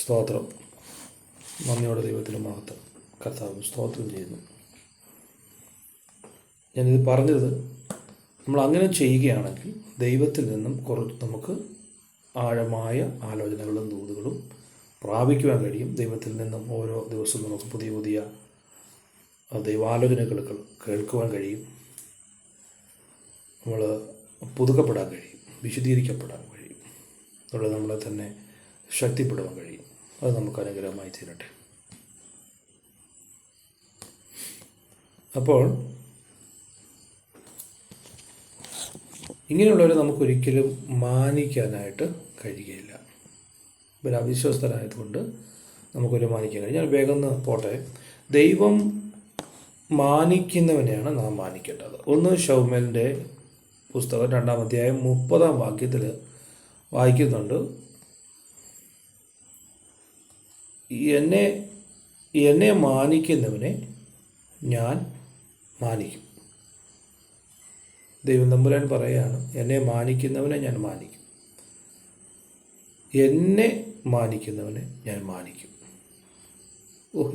സ്തോത്രം. നന്ദിയോടെ ദൈവത്തിന് മഹത്വം. കർത്താവ് സ്തോത്രം ചെയ്യുന്നു. ഞാനിത് പറഞ്ഞത്, നമ്മൾ അങ്ങനെ ചെയ്യുകയാണെങ്കിൽ ദൈവത്തിൽ നിന്നും നമുക്ക് ആഴമായ ആലോചനകളും ദൂതുകളും പ്രാപിക്കുവാൻ കഴിയും. ദൈവത്തിൽ നിന്നും ഓരോ ദിവസവും നമുക്ക് പുതിയ പുതിയ ദൈവാലോചനകൾ കേൾക്കുവാൻ കഴിയും. നമ്മൾ പുതുക്കപ്പെടാൻ കഴിയും, വിശദീകരിക്കപ്പെടാൻ കഴിയും, അതുകൊണ്ട് നമ്മളെ തന്നെ ശക്തിപ്പെടുവാൻ കഴിയും. അത് നമുക്ക് അനുഗ്രഹമായി തീരട്ടെ. അപ്പോൾ ഇങ്ങനെയുള്ളവരെ നമുക്കൊരിക്കലും മാനിക്കാനായിട്ട് കഴിയുകയില്ല. ഇവർ അവിശ്വസ്തരായതുകൊണ്ട് നമുക്കൊരു മാനിക്കാൻ കഴിയും. ഞാൻ വേഗം പോട്ടെ. ദൈവം മാനിക്കുന്നവനെയാണ് നാം മാനിക്കേണ്ടത്. 1 ശമൂവേലിൻ്റെ പുസ്തകം 2-ാം അധ്യായം 30-ാം വാക്യത്തിൽ വായിക്കുന്നുണ്ട്, എന്നെ മാനിക്കുന്നവനെ ഞാൻ മാനിക്കും. ദൈവം തമ്പുരാൻ പറയുകയാണ്, എന്നെ മാനിക്കുന്നവനെ ഞാൻ മാനിക്കും, എന്നെ മാനിക്കുന്നവനെ ഞാൻ മാനിക്കും.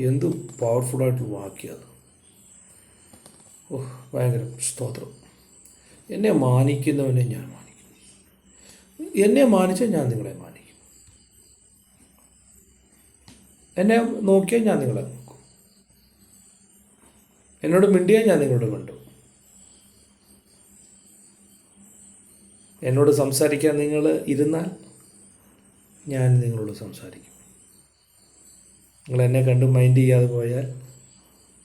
എന്ത് പവർഫുള്ളായിട്ടുള്ള വാക്യം അത്. ഭയങ്കര സ്തോത്രം. എന്നെ മാനിക്കുന്നവനെ ഞാൻ മാനിക്കും. എന്നെ മാനിച്ചാൽ ഞാൻ നിങ്ങളെ മാനിക്കും. എന്നെ നോക്കിയാൽ ഞാൻ നിങ്ങളെ നോക്കും. എന്നോട് മിണ്ടിയാൽ ഞാൻ നിങ്ങളോട് മിണ്ടും. എന്നോട് സംസാരിക്കാൻ നിങ്ങൾ ഇരുന്നാൽ ഞാൻ നിങ്ങളോട് സംസാരിക്കും. നിങ്ങൾ എന്നെ കണ്ട് മൈൻഡ് ചെയ്യാതെ പോയാൽ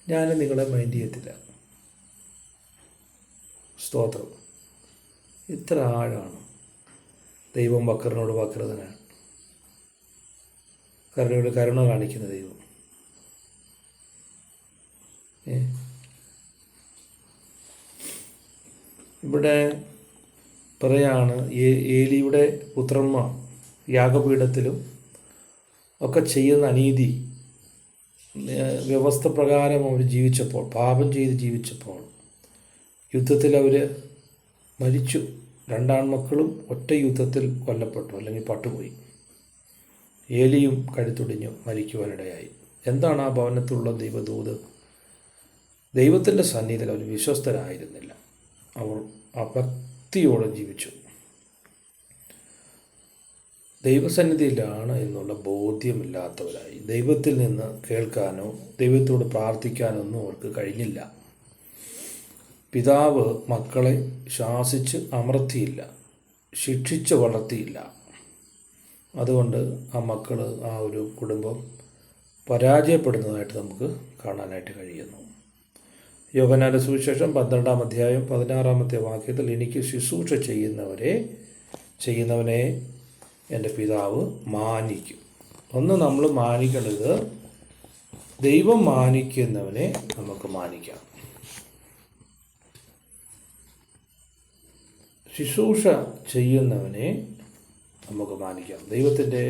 ഞാൻ നിങ്ങളെ മൈൻഡ് ചെയ്യത്തില്ല. സ്തോത്രം. ഇത്ര ആഴമാണ്. ദൈവം വക്രനോട് വക്രതനാണ്, കരുണയോട് കരുണ കാണിക്കുന്ന ദൈവം. ഇവിടെ പറയാണ്, ഏലിയുടെ പുത്രന്മാർ യാഗപീഠത്തിലും ഒക്കെ ചെയ്യുന്ന അനീതി വ്യവസ്ഥ പ്രകാരം അവർ ജീവിച്ചപ്പോൾ, പാപം ചെയ്ത് ജീവിച്ചപ്പോൾ യുദ്ധത്തിൽ അവർ മരിച്ചു. 2 ആൺമക്കളും ഒറ്റ യുദ്ധത്തിൽ കൊല്ലപ്പെട്ടു, അല്ലെങ്കിൽ പട്ടുപോയി. ഏലിയും കഴുത്തൊടിഞ്ഞു മരിക്കുവാനിടയായി. എന്താണ് ആ ഭവനത്തിലുള്ള ദൈവദൂത്? ദൈവത്തിൻ്റെ സന്നിധിയിൽ അവർ വിശ്വസ്തരായിരുന്നില്ല. അവർ ഭക്തിയോടെ ജീവിച്ചു. ദൈവസന്നിധിയിലാണ് എന്നുള്ള ബോധ്യമില്ലാത്തവരായി. ദൈവത്തിൽ നിന്ന് കേൾക്കാനോ ദൈവത്തോട് പ്രാർത്ഥിക്കാനോ ഒന്നും അവർക്ക് കഴിഞ്ഞില്ല. പിതാവ് മക്കളെ ശാസിച്ച് അമർത്തിയില്ല, ശിക്ഷിച്ച് വളർത്തിയില്ല. അതുകൊണ്ട് ആ മക്കൾ, ആ ഒരു കുടുംബം പരാജയപ്പെടുന്നതായിട്ട് നമുക്ക് കാണാനായിട്ട് കഴിയുന്നു. യോഹന്നാന്റെ സുവിശേഷം 12-ാം അധ്യായം 16-ാമത്തെ വാക്യത്തിൽ, എനിക്ക് ശുശ്രൂഷ ചെയ്യുന്നവനെ എൻ്റെ പിതാവ് മാനിക്കും. നമ്മൾ മാനിക്കേണ്ടത്, ദൈവം മാനിക്കുന്നവനെ നമുക്ക് മാനിക്കാം. ശുശ്രൂഷ ചെയ്യുന്നവനെ നമുക്ക് മാനിക്കാം. ദൈവത്തിൻ്റെ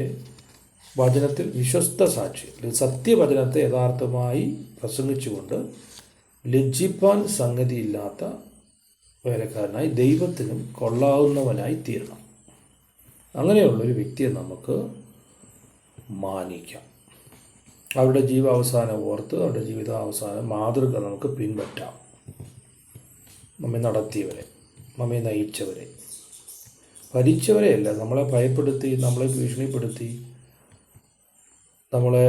വചനത്തിൽ വിശ്വസ്ത സാക്ഷി, സത്യവചനത്തെ യഥാർത്ഥമായി പ്രസംഗിച്ചുകൊണ്ട് ലജ്ജിപ്പാൻ സംഗതിയില്ലാത്ത വേലക്കാരനായി ദൈവത്തിനും കൊള്ളാവുന്നവനായി തീരണം. അങ്ങനെയുള്ളൊരു വ്യക്തിയെ നമുക്ക് മാനിക്കാം. അവരുടെ ജീവാവസാനം ഓർത്ത്, അവരുടെ ജീവിതാവസാനം മാതൃക നമുക്ക് പിൻപറ്റാം. നമ്മെ നടത്തിയവരെ, നമ്മെ നയിച്ചവരെ, ഭരിച്ചവരെയല്ല. നമ്മളെ ഭയപ്പെടുത്തി, നമ്മളെ ഭീഷണിപ്പെടുത്തി, നമ്മളെ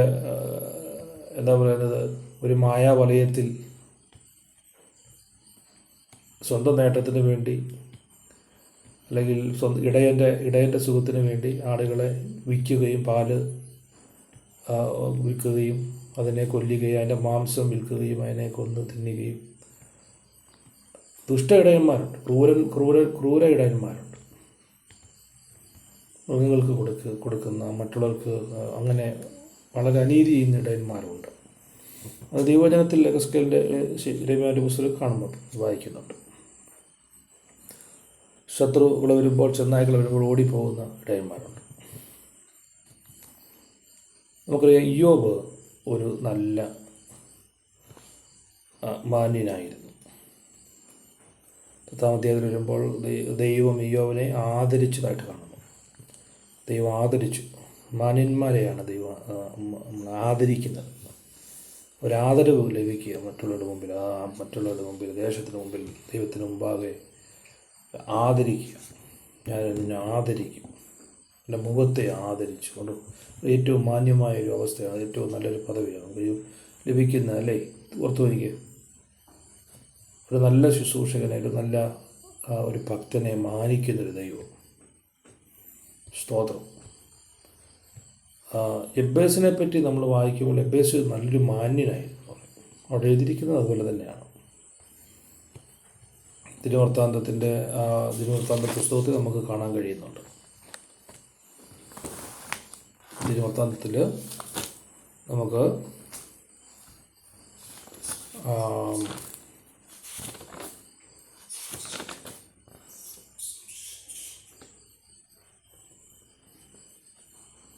എന്താ പറയുന്നത്, ഒരു മായാവലയത്തിൽ സ്വന്തം നേട്ടത്തിന് വേണ്ടി, അല്ലെങ്കിൽ ഇടയൻ്റെ സുഖത്തിന് വേണ്ടി ആളുകളെ വിൽക്കുകയും, പാല് വിൽക്കുകയും, അതിനെ കൊല്ലുകയും, അതിൻ്റെ മാംസം വിൽക്കുകയും, അതിനെ കൊന്ന് തിന്നുകയും. ദുഷ്ട ഇടയന്മാരുണ്ട്, ക്രൂര ഇടയന്മാരുണ്ട്. മൃഗങ്ങൾക്ക് കൊടുക്കുന്ന, മറ്റുള്ളവർക്ക് അങ്ങനെ വളരെ അനീതി ചെയ്യുന്ന ഇടയന്മാരുണ്ട്. അത് ദൈവവചനത്തിൽ യെഹെസ്കേലിൻ്റെ യിരെമ്യാവിൻ്റെ പുസ്തകത്തിൽ കാണുമ്പോൾ വായിക്കുന്നുണ്ട്. ശത്രുക്കൾ വരുമ്പോൾ, ചെന്നായ്ക്കൾ വരുമ്പോൾ ഓടിപ്പോകുന്ന ഇടയന്മാരുണ്ട്. നമുക്കറിയാം ഇയ്യോബ് ഒരു നല്ല മാന്യനായിരുന്നു. 10-ാം അധ്യായത്തിൽ വരുമ്പോൾ ദൈവം ഇയ്യോബിനെ ആദരിച്ചതായിട്ട് കാണുന്നു. ദൈവം ആദരിച്ചു. മാന്യന്മാരെയാണ് ദൈവം ആദരിക്കുന്നത്. ഒരാദരവ് ലഭിക്കുക മറ്റുള്ളവരുടെ മുമ്പിൽ, മറ്റുള്ളവരുടെ മുമ്പിൽ, ദേശത്തിന് മുമ്പിൽ, ദൈവത്തിന് മുമ്പാകെ ആദരിക്കുക. ഞാൻ എന്നെ ആദരിക്കും, എൻ്റെ മുഖത്തെ ആദരിച്ചുകൊണ്ട് ഏറ്റവും മാന്യമായ ഒരു അവസ്ഥയാണ്, ഏറ്റവും നല്ലൊരു പദവിയാണ് നമുക്ക് ലഭിക്കുന്നത്, അല്ലേ? ഓർത്തു വരിക, ഒരു നല്ല ശുശ്രൂഷകനെ, ഒരു നല്ല ഒരു ഭക്തനെ മാനിക്കുന്നൊരു ദൈവം. സ്തോത്രം. എബ്ബേസിനെ പറ്റി നമ്മൾ വായിക്കുമ്പോൾ എബ്ബേസ് നല്ലൊരു മാന്യനായിരുന്നു. അവിടെ എഴുതിയിരിക്കുന്നത് അതുപോലെ തന്നെയാണ്. ദിനവൃത്താന്ത പുസ്തകത്തിൽ നമുക്ക് കാണാൻ കഴിയുന്നുണ്ട്. ദിനവൃത്താന്തത്തിൽ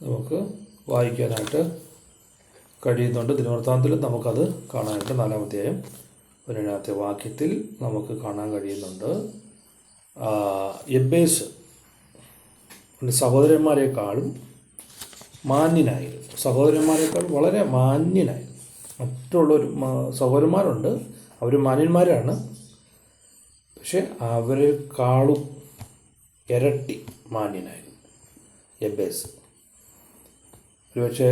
നമുക്ക് വായിക്കാനായിട്ട് കഴിയുന്നുണ്ട്. ദിനവൃത്താന്തത്തിൽ നമുക്കത് കാണാനായിട്ട് 4-ാം അധ്യായം 17-ാമത്തെ വാക്യത്തിൽ നമുക്ക് കാണാൻ കഴിയുന്നുണ്ട്. എബ്ബേസ് സഹോദരന്മാരെക്കാളും മാന്യനായിരുന്നു. സഹോദരന്മാരെക്കാൾ വളരെ മാന്യനായിരുന്നു. മറ്റുള്ളൊരു സഹോദരന്മാരുണ്ട്, അവർ മാന്യന്മാരാണ്. പക്ഷെ അവരെക്കാളും ഇരട്ടി മാന്യനായിരുന്നു എബ്ബേസ്. ഒരുപക്ഷെ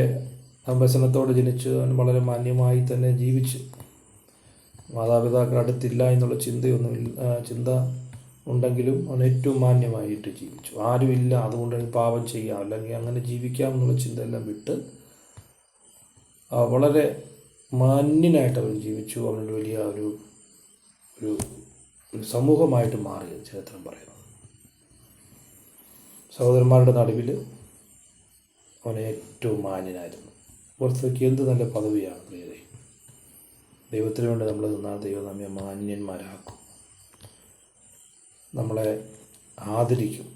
വ്യസനത്തോട് ജനിച്ച് അവൻ വളരെ മാന്യമായി തന്നെ ജീവിച്ചു. മാതാപിതാക്കൾ അടുത്തില്ല എന്നുള്ള ചിന്ത ഉണ്ടെങ്കിലും അവൻ ഏറ്റവും മാന്യമായിട്ട് ജീവിച്ചു. ആരുമില്ല, അതുകൊണ്ട് പാപം ചെയ്യാം, അല്ലെങ്കിൽ അങ്ങനെ ജീവിക്കാം എന്നുള്ള ചിന്തയെല്ലാം വിട്ട് വളരെ മാന്യനായിട്ട് അവൻ ജീവിച്ചു. അവനൊരു വലിയ ഒരു സമൂഹമായിട്ട് മാറിയത് ചരിത്രം പറയുന്നത്. സഹോദരന്മാരുടെ നടുവിൽ അവൻ ഏറ്റവും മാന്യനായിരുന്നു. പുറത്തേക്ക് എന്ത് നല്ല പദവിയാണ് പ്രിയരെ. ദൈവത്തിന് വേണ്ടി നമ്മൾ നിന്നാൽ ദൈവം നമ്മെ മാന്യന്മാരാക്കും, നമ്മളെ ആദരിക്കും.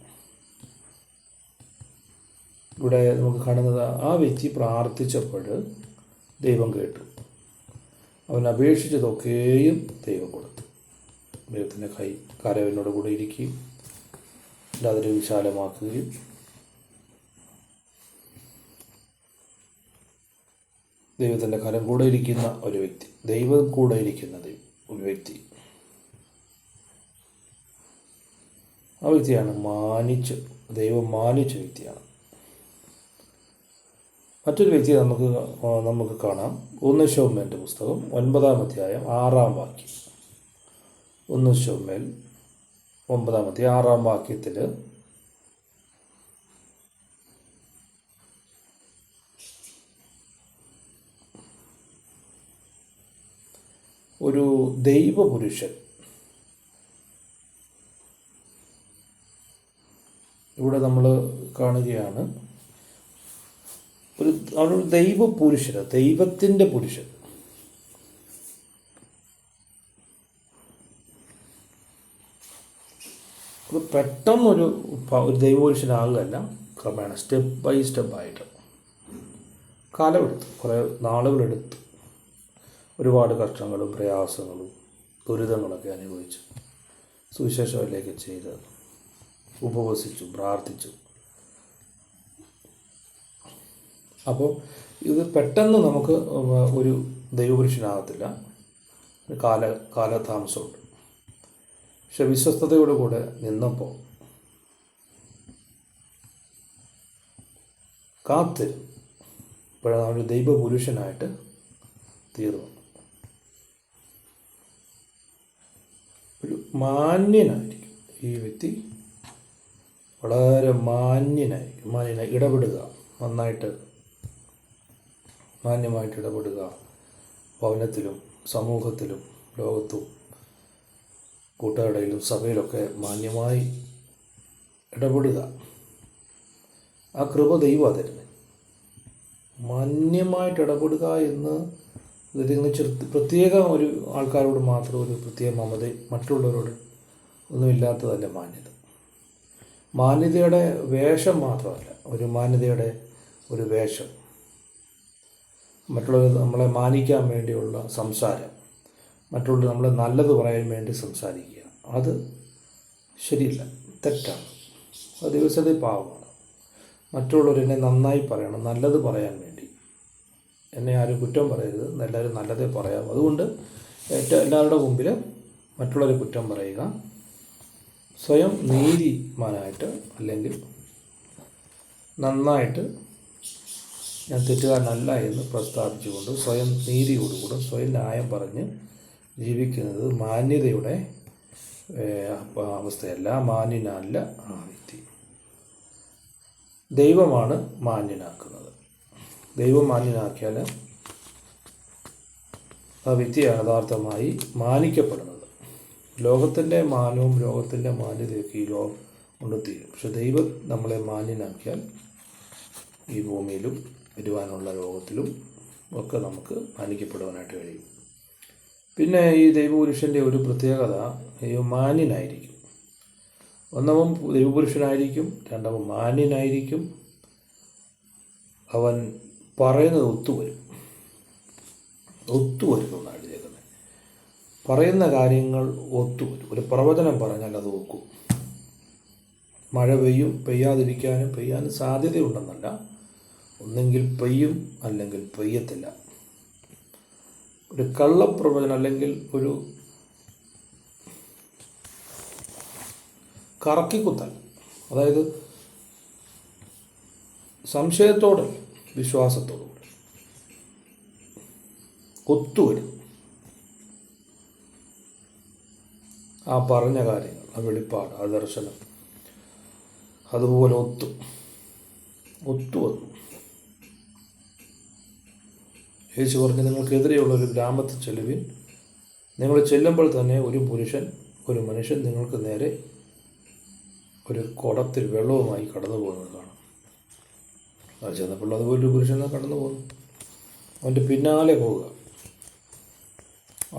ഇവിടെ നമുക്ക് കാണുന്നത്, ആ വ്യക്തി പ്രാർത്ഥിച്ചപ്പോൾ ദൈവം കേട്ടു. അവൻ അപേക്ഷിച്ചതൊക്കെയും ദൈവം കൊടുത്തു. ദൈവത്തിൻ്റെ കരവിനോട് കൂടെ ഇരിക്കുകയും അതിനെ വിശാലമാക്കുകയും ദൈവത്തിൻ്റെ കരം കൂടെ ഇരിക്കുന്ന ഒരു വ്യക്തി, ദൈവം കൂടെ ഇരിക്കുന്ന ഒരു വ്യക്തി, ആ വ്യക്തിയാണ് ദൈവം മാനിച്ച വ്യക്തിയാണ്. മറ്റൊരു വ്യക്തിയെ നമുക്ക് കാണാം. 1 ശമൂവേലിൻ്റെ പുസ്തകം 9-ാം അധ്യായം 6-ാം വാക്യം. 1 ശമൂവേൽ 9-ാം അധ്യായം 6-ാം വാക്യത്തിൽ ഒരു ദൈവപുരുഷൻ, ഇവിടെ നമ്മൾ കാണുകയാണ്, ഒരു ദൈവപുരുഷൻ, ദൈവത്തിൻ്റെ പുരുഷൻ. അത് പെട്ടെന്നൊരു ദൈവപുരുഷനാകുകയല്ല, ക്രമേണ സ്റ്റെപ്പ് ബൈ സ്റ്റെപ്പായിട്ട് കാലമെടുത്തു, കുറേ നാളുകളെടുത്തു. ഒരുപാട് കഷ്ടങ്ങളും പ്രയാസങ്ങളും ദുരിതങ്ങളൊക്കെ അനുഭവിച്ചു, സുവിശേഷത്തിലേക്ക് ചെയ്ത് ഉപവസിച്ചു, പ്രാർത്ഥിച്ചു. അപ്പോൾ ഇത് പെട്ടെന്ന് നമുക്ക് ഒരു ദൈവപുരുഷനാകത്തില്ല, കാലതാമസമുണ്ട്. പക്ഷെ വിശ്വസ്തയോടു കൂടെ നിന്നപ്പോൾ ഇപ്പോഴാണ് ഒരു ദൈവപുരുഷനായിട്ട് തീർന്നു. ഒരു മാന്യനായിരിക്കും ഈ വ്യക്തി, വളരെ മാന്യനായിരിക്കും. ഇടപെടുക, നന്നായിട്ട് മാന്യമായിട്ട് ഇടപെടുക. ഭവനത്തിലും സമൂഹത്തിലും ലോകത്തും കൂട്ടുകാരുടെയിലും സഭയിലൊക്കെ മാന്യമായി ഇടപെടുക. ആ കൃപ ദൈവം തരുന്നത്. മാന്യമായിട്ട് ഇടപെടുക എന്ന് പ്രത്യേക ഒരു ആൾക്കാരോട് മാത്രം ഒരു പ്രത്യേക മമത, മറ്റുള്ളവരോട് ഒന്നുമില്ലാത്തതല്ല മാന്യത. മാന്യതയുടെ വേഷം മാത്രമല്ല, ഒരു മാന്യതയുടെ ഒരു വേഷം, മറ്റുള്ളവർ നമ്മളെ മാനിക്കാൻ വേണ്ടിയുള്ള സംസാരം, മറ്റുള്ളവർ നമ്മളെ നല്ലത് പറയാൻ വേണ്ടി സംസാരിക്കുക, അത് ശരിയല്ല, തെറ്റാണ്. അത് ദിവസത്തിൽ പാവമാണ്. മറ്റുള്ളവർ എന്നെ നന്നായി പറയണം, നല്ലത് പറയാൻ വേണ്ടി. എന്നെ ആരും കുറ്റം പറയരുത്, എല്ലാവരും നല്ലതേ പറയാം. അതുകൊണ്ട് എല്ലാവരുടെ മുമ്പിൽ മറ്റുള്ളവരെ കുറ്റം പറയുക, സ്വയം നീതിമാനായിട്ട് അല്ലെങ്കിൽ നന്നായിട്ട് ഞാൻ തെറ്റുകാരനല്ല എന്ന് പ്രസ്താവിച്ചുകൊണ്ട് സ്വയം നീതിയോടുകൂടെ സ്വയം ന്യായം പറഞ്ഞ് ജീവിക്കുന്നത് മാന്യതയുടെ അവസ്ഥയല്ല, മാന്യനല്ല ആ വ്യക്തി. ദൈവമാണ് മാന്യനാക്കുന്നത്. ദൈവം മാന്യനാക്കിയാൽ ആ വ്യക്തിയാണ് യഥാർത്ഥമായി മാനിക്കപ്പെടുന്നത്. ലോകത്തിൻ്റെ മാനവും ലോകത്തിൻ്റെ മാന്യതയൊക്കെ ഈ ലോകം കൊണ്ടുതീരും. പക്ഷെ ദൈവം നമ്മളെ മാന്യനാക്കിയാൽ ഈ ഭൂമിയിലും വരുവാനുള്ള ലോകത്തിലും ഒക്കെ നമുക്ക് മാനിക്കപ്പെടുവാനായിട്ട് കഴിയും. പിന്നെ ഈ ദൈവപുരുഷൻ്റെ ഒരു പ്രത്യേകത, മാന്യനായിരിക്കും. ഒന്നവൻ ദൈവപുരുഷനായിരിക്കും, രണ്ടവൻ മാന്യനായിരിക്കും. അവൻ പറയുന്നത് ഒത്തുവരും എന്നാണ് എഴുതിയേക്കുന്നത്. പറയുന്ന കാര്യങ്ങൾ ഒത്തുവരും. ഒരു പ്രവചനം പറഞ്ഞാൽ അത് ഒക്കും. മഴ പെയ്യും, പെയ്യാനും സാധ്യതയുണ്ടെന്നല്ല, ഒന്നെങ്കിൽ പെയ്യും അല്ലെങ്കിൽ പെയ്യത്തില്ല. ഒരു കള്ളപ്രവചനം അല്ലെങ്കിൽ ഒരു കറക്കിക്കുത്തൽ, അതായത് സംശയത്തോടെ വിശ്വാസത്തോടുകൂടി ഒത്തുവരും. ആ പറഞ്ഞ കാര്യങ്ങൾ, ആ വെളിപ്പാട്, ആ ദർശനം അതുപോലെ ഒത്തു വന്നു. യേശു പറഞ്ഞു, നിങ്ങൾക്കെതിരെയുള്ള ഒരു ഗ്രാമത്തിൽ ചെല്ലുവിൻ. നിങ്ങൾ ചെല്ലുമ്പോൾ തന്നെ ഒരു മനുഷ്യൻ നിങ്ങൾക്ക് നേരെ ഒരു കുടത്തിൽ വെള്ളവുമായി കടന്നു പോകുന്നത് കാണും. അത് ചെന്നപ്പോൾ അതുപോലൊരു പുരുഷൻ കടന്നു പോകുന്നു. അവൻ്റെ പിന്നാലെ പോവുക.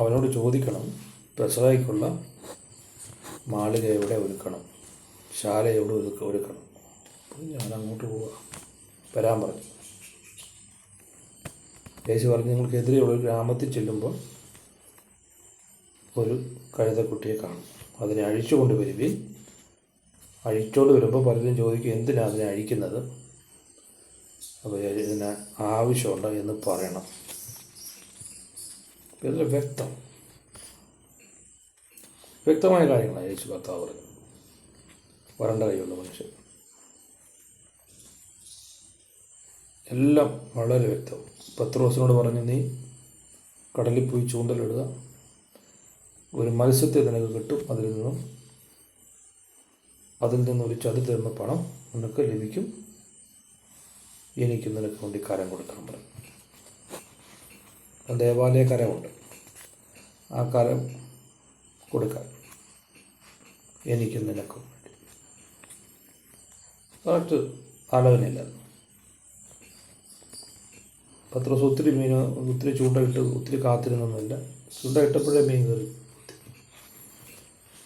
അവനോട് ചോദിക്കണം, പെസഹായ്ക്കുള്ള മാളിക എവിടെ ഒരുക്കണം, ശാല എവിടെ ഒരുക്കണം. ഞാൻ അങ്ങോട്ട് പോവുക, വരാൻ പറഞ്ഞു. യേശു പറഞ്ഞു, നിങ്ങൾക്കെതിരെയുള്ള ഒരു ഗ്രാമത്തിൽ ചെല്ലുമ്പോൾ ഒരു കഴുതക്കുട്ടിയെ കാണും, അതിനെ അഴിച്ചുകൊണ്ട് വരുവിൻ. അഴിച്ചോണ്ട് വരുമ്പോൾ പലരും ചോദിക്കും, എന്തിനാണ് അതിനെ അഴിക്കുന്നത്? അപ്പോൾ ഇതിന് ആവശ്യമുണ്ട് എന്ന് പറയണം. ഇതിൽ വ്യക്തമായ കാര്യങ്ങളാണ് യേശു കർത്താവ് പറഞ്ഞത്. വരണ്ട കൈയുള്ള മനുഷ്യൻ എല്ലാം വളരെ വ്യക്തം. പത്രോസിനോട് പറഞ്ഞു, നീ കടലിൽ പോയി ചൂണ്ടലിടുക, ഒരു മത്സ്യത്തെ നിനക്ക് കിട്ടും, അതിൽ നിന്നൊരു ചതി തരുന്ന പണം നിനക്ക് ലഭിക്കും, എനിക്ക് നിനക്ക് വേണ്ടി കരം കൊടുക്കാൻ പറയും. ദേവാലയ കരമുണ്ട്, ആ കരം കൊടുക്കാൻ എനിക്ക് നിനക്കും വേണ്ടി. കറക്റ്റ് ആലോചനയില്ല. പത്രോസ് ഒത്തിരി ചൂണ്ടയിട്ട് ഒത്തിരി കാത്തിരുന്നൊന്നുമില്ല. ചൂണ്ടയിട്ടപ്പോഴേ മീൻ കയറി.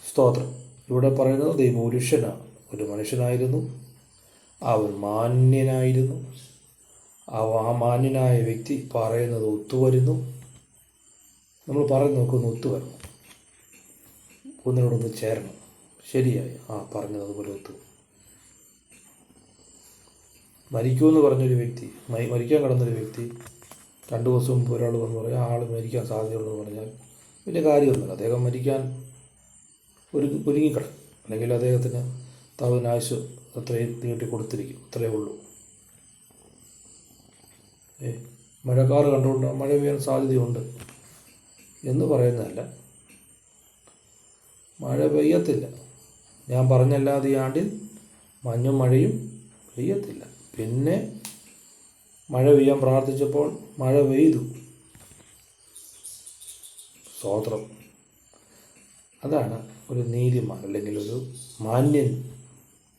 സ്തോത്രം. ഇവിടെ പറയുന്നത് ദൈവപുരുഷനാണ്, ഒരു മനുഷ്യനായിരുന്നു, അവൻ മാന്യനായിരുന്നു. ആ മാന്യനായ വ്യക്തി പറയുന്നത് ഒത്തുവരുന്നു. നമ്മൾ പറയുന്നത് നോക്കൊന്ന് ഒത്തുവരണം, ഒന്നിനോടൊന്ന് ചേരണം. ശരിയായി, പറഞ്ഞത് അതുപോലെ ഒത്തു. മരിക്കുമെന്ന് പറഞ്ഞൊരു വ്യക്തി, മരിക്കാൻ കിടന്നൊരു വ്യക്തി 2 ദിവസം മുമ്പ് ഒരാൾ വന്ന് പറയാം ആൾ മരിക്കാൻ സാധ്യതയുള്ളതെന്ന് പറഞ്ഞാൽ വലിയ കാര്യമൊന്നുമില്ല. അദ്ദേഹം മരിക്കാൻ ഒരുങ്ങിക്കിടക്കും, അല്ലെങ്കിൽ അദ്ദേഹത്തിന് ആയുസ് അത്രയും നീട്ടി കൊടുത്തിരിക്കും, അത്രയേ ഉള്ളൂ. മഴക്കാറ് കണ്ടുകൊണ്ട് മഴ പെയ്യാൻ സാധ്യതയുണ്ട് എന്ന് പറയുന്നതല്ല, മഴ പെയ്യത്തില്ല. ഞാൻ പറഞ്ഞല്ലാതെ ഈ ആണ്ടിൽ മഞ്ഞും മഴയും പെയ്യത്തില്ല. പിന്നെ മഴ പെയ്യാൻ പ്രാർത്ഥിച്ചപ്പോൾ മഴ പെയ്തു. സ്തോത്രം. അതാണ് ഒരു നീതിമാൻ അല്ലെങ്കിൽ ഒരു മാന്യൻ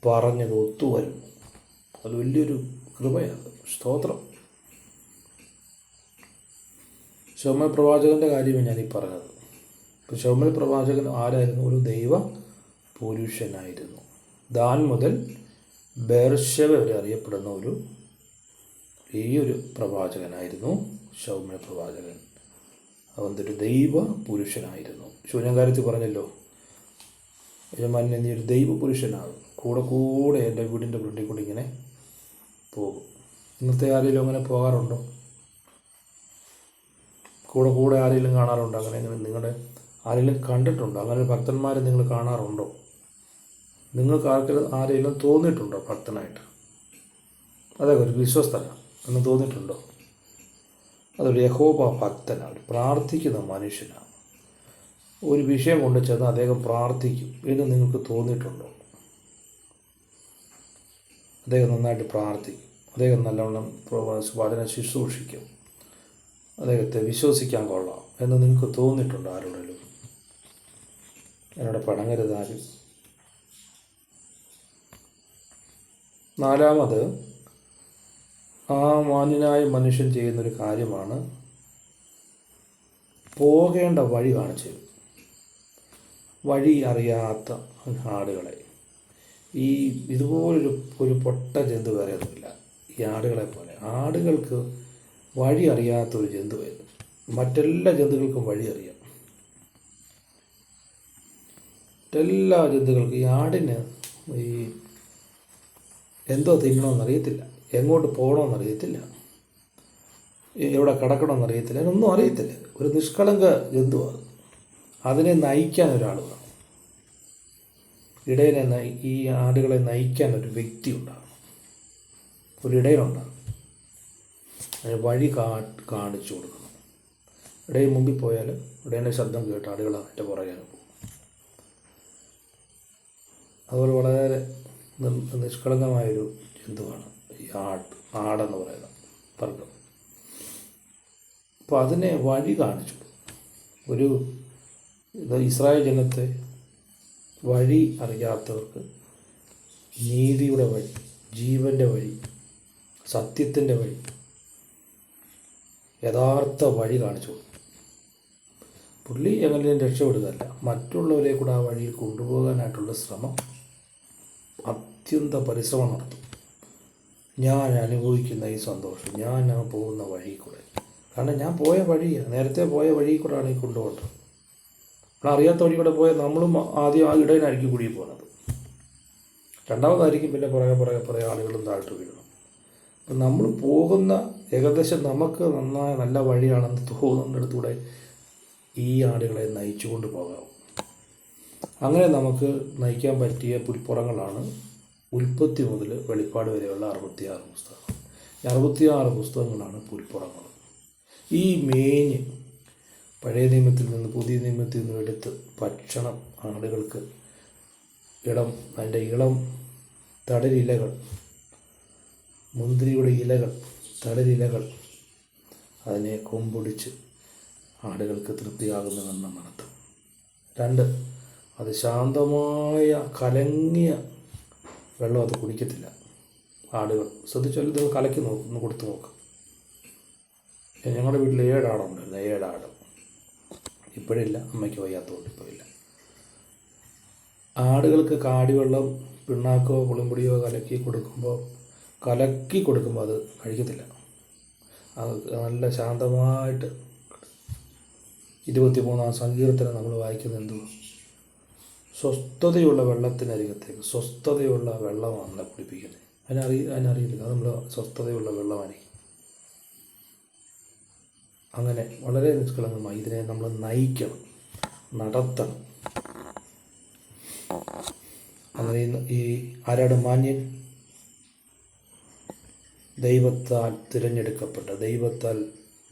പറഞ്ഞത് ഒത്തുവരും. അത് വലിയൊരു കൃപയാണ്. സ്തോത്രം. ശൗമേൽ പ്രവാചകൻ്റെ കാര്യമാണ് ഞാനീ പറഞ്ഞത്. ഇപ്പോൾ ശൗമേൽ പ്രവാചകൻ ആരായിരുന്നു? ഒരു ദൈവ പുരുഷനായിരുന്നു. ദാൻ മുതൽ ബേർശേബ വരെ അറിയപ്പെടുന്ന ഒരു പ്രവാചകനായിരുന്നു ശൗമ്യ പ്രവാചകൻ. അവന്തൊരു ദൈവ പുരുഷനായിരുന്നു. ശൂന്യകാര്യത്തിൽ പറഞ്ഞല്ലോ, യജമാനൻ നീ ഒരു ദൈവ പുരുഷനാകും, കൂടെ എൻ്റെ വീടിൻ്റെ ഫ്രണ്ടിൽ കൂടി ഇങ്ങനെ പോകും. ഇന്നത്തെ ആരെങ്കിലും അങ്ങനെ പോകാറുണ്ടോ? കൂടെ ആരെങ്കിലും കാണാറുണ്ടോ? അങ്ങനെ നിങ്ങളുടെ ആരെങ്കിലും കണ്ടിട്ടുണ്ടോ? അങ്ങനെ ഭക്തന്മാരെ നിങ്ങൾ കാണാറുണ്ടോ? നിങ്ങൾക്ക് ആരെങ്കിലും തോന്നിയിട്ടുണ്ടോ ഭക്തനായിട്ട്? അതൊക്കെ ഒരു വിശ്വസ്തനാണ് എന്ന് തോന്നിയിട്ടുണ്ടോ? അതൊരു യഹോവ ഭക്തനാണ്, ഒരു പ്രാർത്ഥിക്കുന്ന മനുഷ്യനാണ്. ഒരു വിഷയം കൊണ്ട് ചെന്ന് അദ്ദേഹം പ്രാർത്ഥിക്കും എന്ന് നിങ്ങൾക്ക് തോന്നിയിട്ടുണ്ടോ? അദ്ദേഹം നന്നായിട്ട് പ്രാർത്ഥിക്കും, അദ്ദേഹം നല്ലവണ്ണം വചനം ശുശ്രൂഷിക്കും, അദ്ദേഹത്തെ വിശ്വസിക്കാൻ കൊള്ളാം എന്ന് നിങ്ങൾക്ക് തോന്നിയിട്ടുണ്ടോ? ആരോടെങ്കിലും എന്നോട് പടങ്ങരുതാരും. നാലാമത്, ആ മാന്യനായ മനുഷ്യൻ ചെയ്യുന്നൊരു കാര്യമാണ് പോകേണ്ട വഴി കാണിച്ചു തരും. വഴി അറിയാത്ത ആടുകളെ, ഇതുപോലൊരു പൊട്ട ജന്തു വേറെ ഒന്നുമില്ല ഈ ആടുകളെ പോലെ. ആടുകൾക്ക് വഴി അറിയാത്തൊരു ജന്തുവായിരുന്നു. മറ്റെല്ലാ ജന്തുക്കൾക്കും വഴി അറിയാം. മറ്റെല്ലാ ജന്തുക്കൾക്കും, ഈ ആടിന് എന്തോ തിന്നണമെന്നറിയത്തില്ല, എങ്ങോട്ട് പോകണമെന്നറിയത്തില്ല, എവിടെ കിടക്കണമെന്നറിയത്തില്ല, അതിനൊന്നും അറിയത്തില്ല. ഒരു നിഷ്കളങ്ക ജന്തുവാണ്. അതിനെ നയിക്കാൻ ഒരാൾ വേണം. ഈ ആടുകളെ നയിക്കാൻ ഒരു വ്യക്തി ഉണ്ടാകും, ഒരു ഇടയനുണ്ടാകും. അതിന് വഴി കാണിച്ചു കൊടുക്കണം. ഇടയിൽ മുമ്പിൽ പോയാൽ ഇടയൻ്റെ ശബ്ദം കേട്ട് ആടുകൾ അതിൻ്റെ പുറകെ പോകും. അതുപോലെ വളരെ നിഷ്കളങ്കമായൊരു ജന്തുവാണ് ഈ ആടെന്ന് പറയുന്ന വർഗം. അപ്പോൾ അതിനെ വഴി കാണിച്ചു. ഇസ്രായേൽ ജനത്തെ വഴി അറിയാത്തവർക്ക് നീതിയുടെ വഴി, ജീവൻ്റെ വഴി, സത്യത്തിൻ്റെ വഴി, യഥാർത്ഥ വഴി കാണിച്ചു കൊടുക്കും. പുള്ളി എങ്ങനെയും രക്ഷപ്പെടുകയല്ല, മറ്റുള്ളവരെ കൂടെ ആ വഴിയിൽ കൊണ്ടുപോകാനായിട്ടുള്ള ശ്രമം, അത്യന്ത പരിശ്രമം നടത്തും. ഞാൻ അനുഭവിക്കുന്ന ഈ സന്തോഷം ഞാൻ പോകുന്ന വഴി കൂടെ, കാരണം ഞാൻ പോയ വഴിയാണ്, നേരത്തെ പോയ വഴി കൂടെയാണ് ഈ കൊണ്ടുപോകേണ്ടത്. നമ്മൾ അറിയാത്ത വഴി കൂടെ പോയാൽ നമ്മളും ആദ്യം ആ ഇടയിലായിരിക്കും കുടുങ്ങി പോകുന്നത്. രണ്ടാമതായിരിക്കും പിന്നെ പുറകെ ആളുകളും താഴ്ത്തു വീഴണം. അപ്പം നമ്മൾ പോകുന്ന ഏകദേശം നമുക്ക് നല്ല വഴിയാണെന്ന് തോന്നുന്നിടത്തൂടെ ഈ ആടുകളെ നയിച്ചു കൊണ്ട് പോകാം. അങ്ങനെ നമുക്ക് നയിക്കാൻ പറ്റിയ പുൽപ്പുറങ്ങളാണ് ഉൽപ്പത്തി മുതൽ വെളിപ്പാട് വരെയുള്ള 66 പുസ്തകങ്ങൾ. ഈ 66 പുസ്തകങ്ങളാണ് പുൽപ്പുറങ്ങൾ. ഈ മേഞ്ഞ് പഴയ നിയമത്തിൽ നിന്ന് പുതിയ നിയമത്തിൽ നിന്നും എടുത്ത് ഭക്ഷണം ആടുകൾക്ക് അതിൻ്റെ ഇളം തളിരിലകൾ, മുന്തിരിയുടെ ഇലകൾ, തളിരിലകൾ അതിനെ കൊമ്പൊടിച്ച് ആടുകൾക്ക് തൃപ്തിയാകുന്നതെന്ന് നടത്തും. 2, അത് ശാന്തമായ കലങ്ങിയ വെള്ളം അത് കുടിക്കത്തില്ല ആടുകൾ. ശ്രദ്ധിച്ചാൽ നിങ്ങൾ കലക്കി ഒന്ന് കൊടുത്ത് നോക്കാം. ഞങ്ങളുടെ വീട്ടിൽ 7 ആടുണ്ടായിരുന്നു, 7 ആട്. ഇപ്പോഴില്ല, അമ്മയ്ക്ക് വയ്യാത്തതുകൊണ്ട് ഇപ്പോൾ ഇല്ല. ആടുകൾക്ക് കാടിവെള്ളം, പിണ്ണാക്കോ പുളിമ്പൊടിയോ കലക്കി കൊടുക്കുമ്പോൾ അത് കഴിക്കത്തില്ല. അത് നല്ല ശാന്തമായിട്ട് 23-ാം സങ്കീർത്തനം നമ്മൾ വായിക്കുന്നത് എന്തുവാ? സ്വസ്ഥതയുള്ള വെള്ളത്തിനരികത്തേക്ക്, സ്വസ്ഥതയുള്ള വെള്ളമാണ് കുടിപ്പിക്കുന്നത്. അതിനറിയില്ല, അത് നമ്മൾ സ്വസ്ഥതയുള്ള വെള്ളമായിരിക്കും. അങ്ങനെ വളരെ നിഷ്കളങ്കമായി ഇതിനെ നമ്മൾ നയിക്കണം, നടത്തണം. അങ്ങനെ ഈ ആരാണ് മാന്യൻ? ദൈവത്താൽ തിരഞ്ഞെടുക്കപ്പെട്ട, ദൈവത്താൽ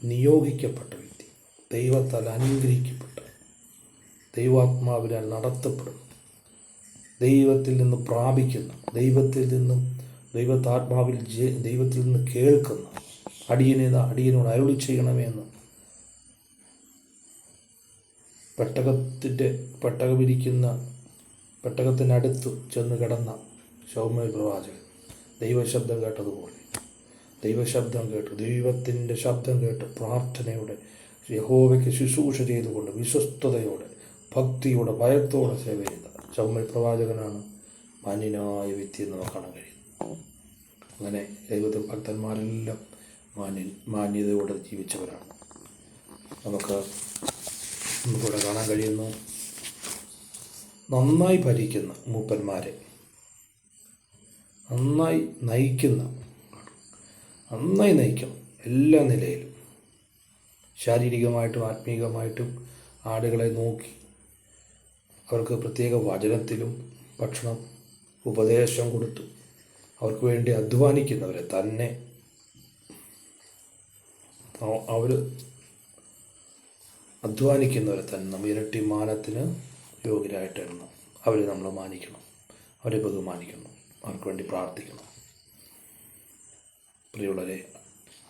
നിയോഗിക്കപ്പെട്ട വ്യക്തി, ദൈവത്താൽ അനുഗ്രഹിക്കപ്പെട്ട, ദൈവാത്മാവിനാൽ നടത്തപ്പെടുന്നു, ദൈവത്തിൽ നിന്ന് പ്രാപിക്കുന്ന, ദൈവത്തിൽ നിന്ന് കേൾക്കുന്ന, അടിയനോട് അരുളി ചെയ്യണമേ എന്ന് പെട്ടകത്തിനടുത്ത് ചെന്ന് കിടന്ന ശൗമ്യ പ്രവാചകൻ ദൈവശബ്ദം കേട്ടതുപോലെ, ദൈവത്തിൻ്റെ ശബ്ദം കേട്ട് പ്രാർത്ഥനയോടെ യഹോവയ്ക്ക് ശുശ്രൂഷ ചെയ്തുകൊണ്ട് വിശ്വസ്തയോടെ ഭക്തിയോടെ ഭയത്തോടെ സേവ ചെയ്ത ശൗമ്യ പ്രവാചകനാണ് മാന്യനായ വ്യക്തിയെ നമുക്ക് കാണാൻ കഴിയും. അങ്ങനെ ദൈവത്തിൽ ഭക്തന്മാരെല്ലാം മാന്യതയോടെ ജീവിച്ചവരാണ്. നമുക്കിവിടെ കാണാൻ കഴിയുന്നു. നന്നായി ഭരിക്കുന്ന മൂപ്പന്മാരെ, നന്നായി നയിക്കണം എല്ലാ നിലയിലും, ശാരീരികമായിട്ടും ആത്മീകമായിട്ടും ആടുകളെ നോക്കി അവർക്ക് പ്രത്യേക വചനത്തിലും ഭക്ഷണം ഉപദേശം കൊടുത്തു അവർക്ക് വേണ്ടി അധ്വാനിക്കുന്നവരെ തന്നെ നമ്മൾ ഇരട്ടി മാനത്തിന് യോഗ്യരായിട്ട് എണ്ണണം. അവരെ നമ്മൾ മാനിക്കണം, അവരെ ബഹുമാനിക്കണം, അവർക്ക് വേണ്ടി പ്രാർത്ഥിക്കണം. പ്രിയമുള്ളവരെ,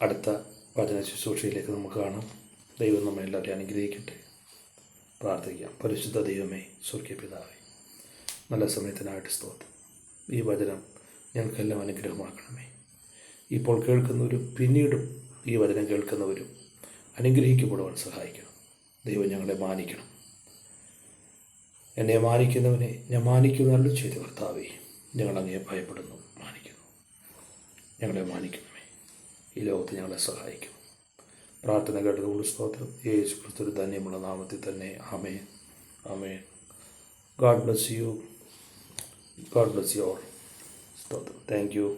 അടുത്ത വചന ശുശ്രൂഷയിലേക്ക് നമുക്ക് കാണാം. ദൈവം നമ്മെ എല്ലാവരെയും അനുഗ്രഹിക്കട്ടെ. പ്രാർത്ഥിക്കാം. പരിശുദ്ധ ദൈവമേ, സ്വർഗീയ പിതാവേ, നല്ല സമയത്തിനായിട്ട് സ്തോത്രം. ഈ വചനം ഞങ്ങൾക്കെല്ലാം അനുഗ്രഹമാക്കണമേ. ഇപ്പോൾ കേൾക്കുന്നവരും പിന്നീടും ഈ വചനം കേൾക്കുന്നവരും അനുഗ്രഹിക്കപ്പെടുവാൻ സഹായിക്കണം. ദൈവം ഞങ്ങളെ മാനിക്കണം. എന്നെ മാനിക്കുന്നവനെ ഞാൻ മാനിക്കുന്നല്ലോ ചെയ്തു. കർത്താവേ, ഞങ്ങളങ്ങയെ ഭയപ്പെടുന്നു, മാനിക്കുന്നു. ഞങ്ങളെ മാനിക്കണമേ. ഈ ലോകത്ത് ഞങ്ങളെ സഹായിക്കണം. പ്രാർത്ഥന കേട്ടതുകൊണ്ട് സ്തോത്രം. യേശു ക്രിസ്തു ധന്യമുള്ള നാമത്തിൽ തന്നെ. ആമേൻ, ആമേൻ. God bless you. God bless you all. സ്തോത്രം. Thank you.